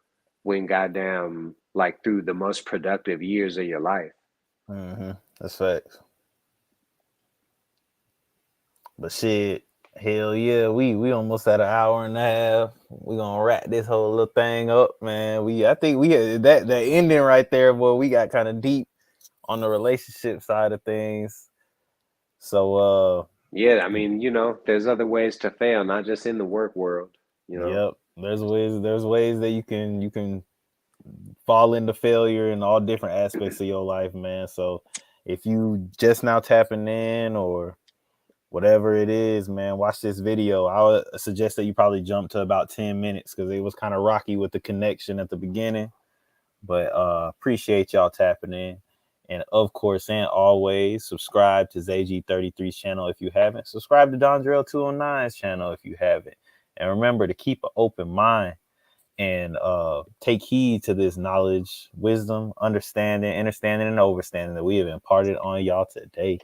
when goddamn like through the most productive years of your life. Mm-hmm. That's facts. But shit, hell yeah, we almost at an hour and a half. We gonna wrap this whole little thing up, man. I think we had that ending right there, boy. We got kind of deep on the relationship side of things. So Yeah, I mean, you know, there's other ways to fail, not just in the work world, you know. yep, there's ways that you can fall into failure in all different aspects of your life, man. So if you just now tapping in or whatever it is, man, watch this video. I would suggest that you probably jump to about 10 minutes because it was kind of rocky with the connection at the beginning. But appreciate y'all tapping in. And of course, and always subscribe to ZG33's channel if you haven't. Subscribe to Dondrell 209's channel if you haven't. And remember to keep an open mind and take heed to this knowledge, wisdom, understanding, and overstanding that we have imparted on y'all today.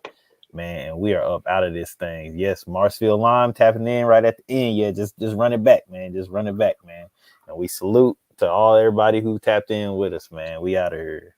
Man, and we are up out of this thing. Yes, Marsfield Lime tapping in right at the end. Yeah, just run it back, man. Just run it back, man. And we salute to everybody who tapped in with us, man. We out of here.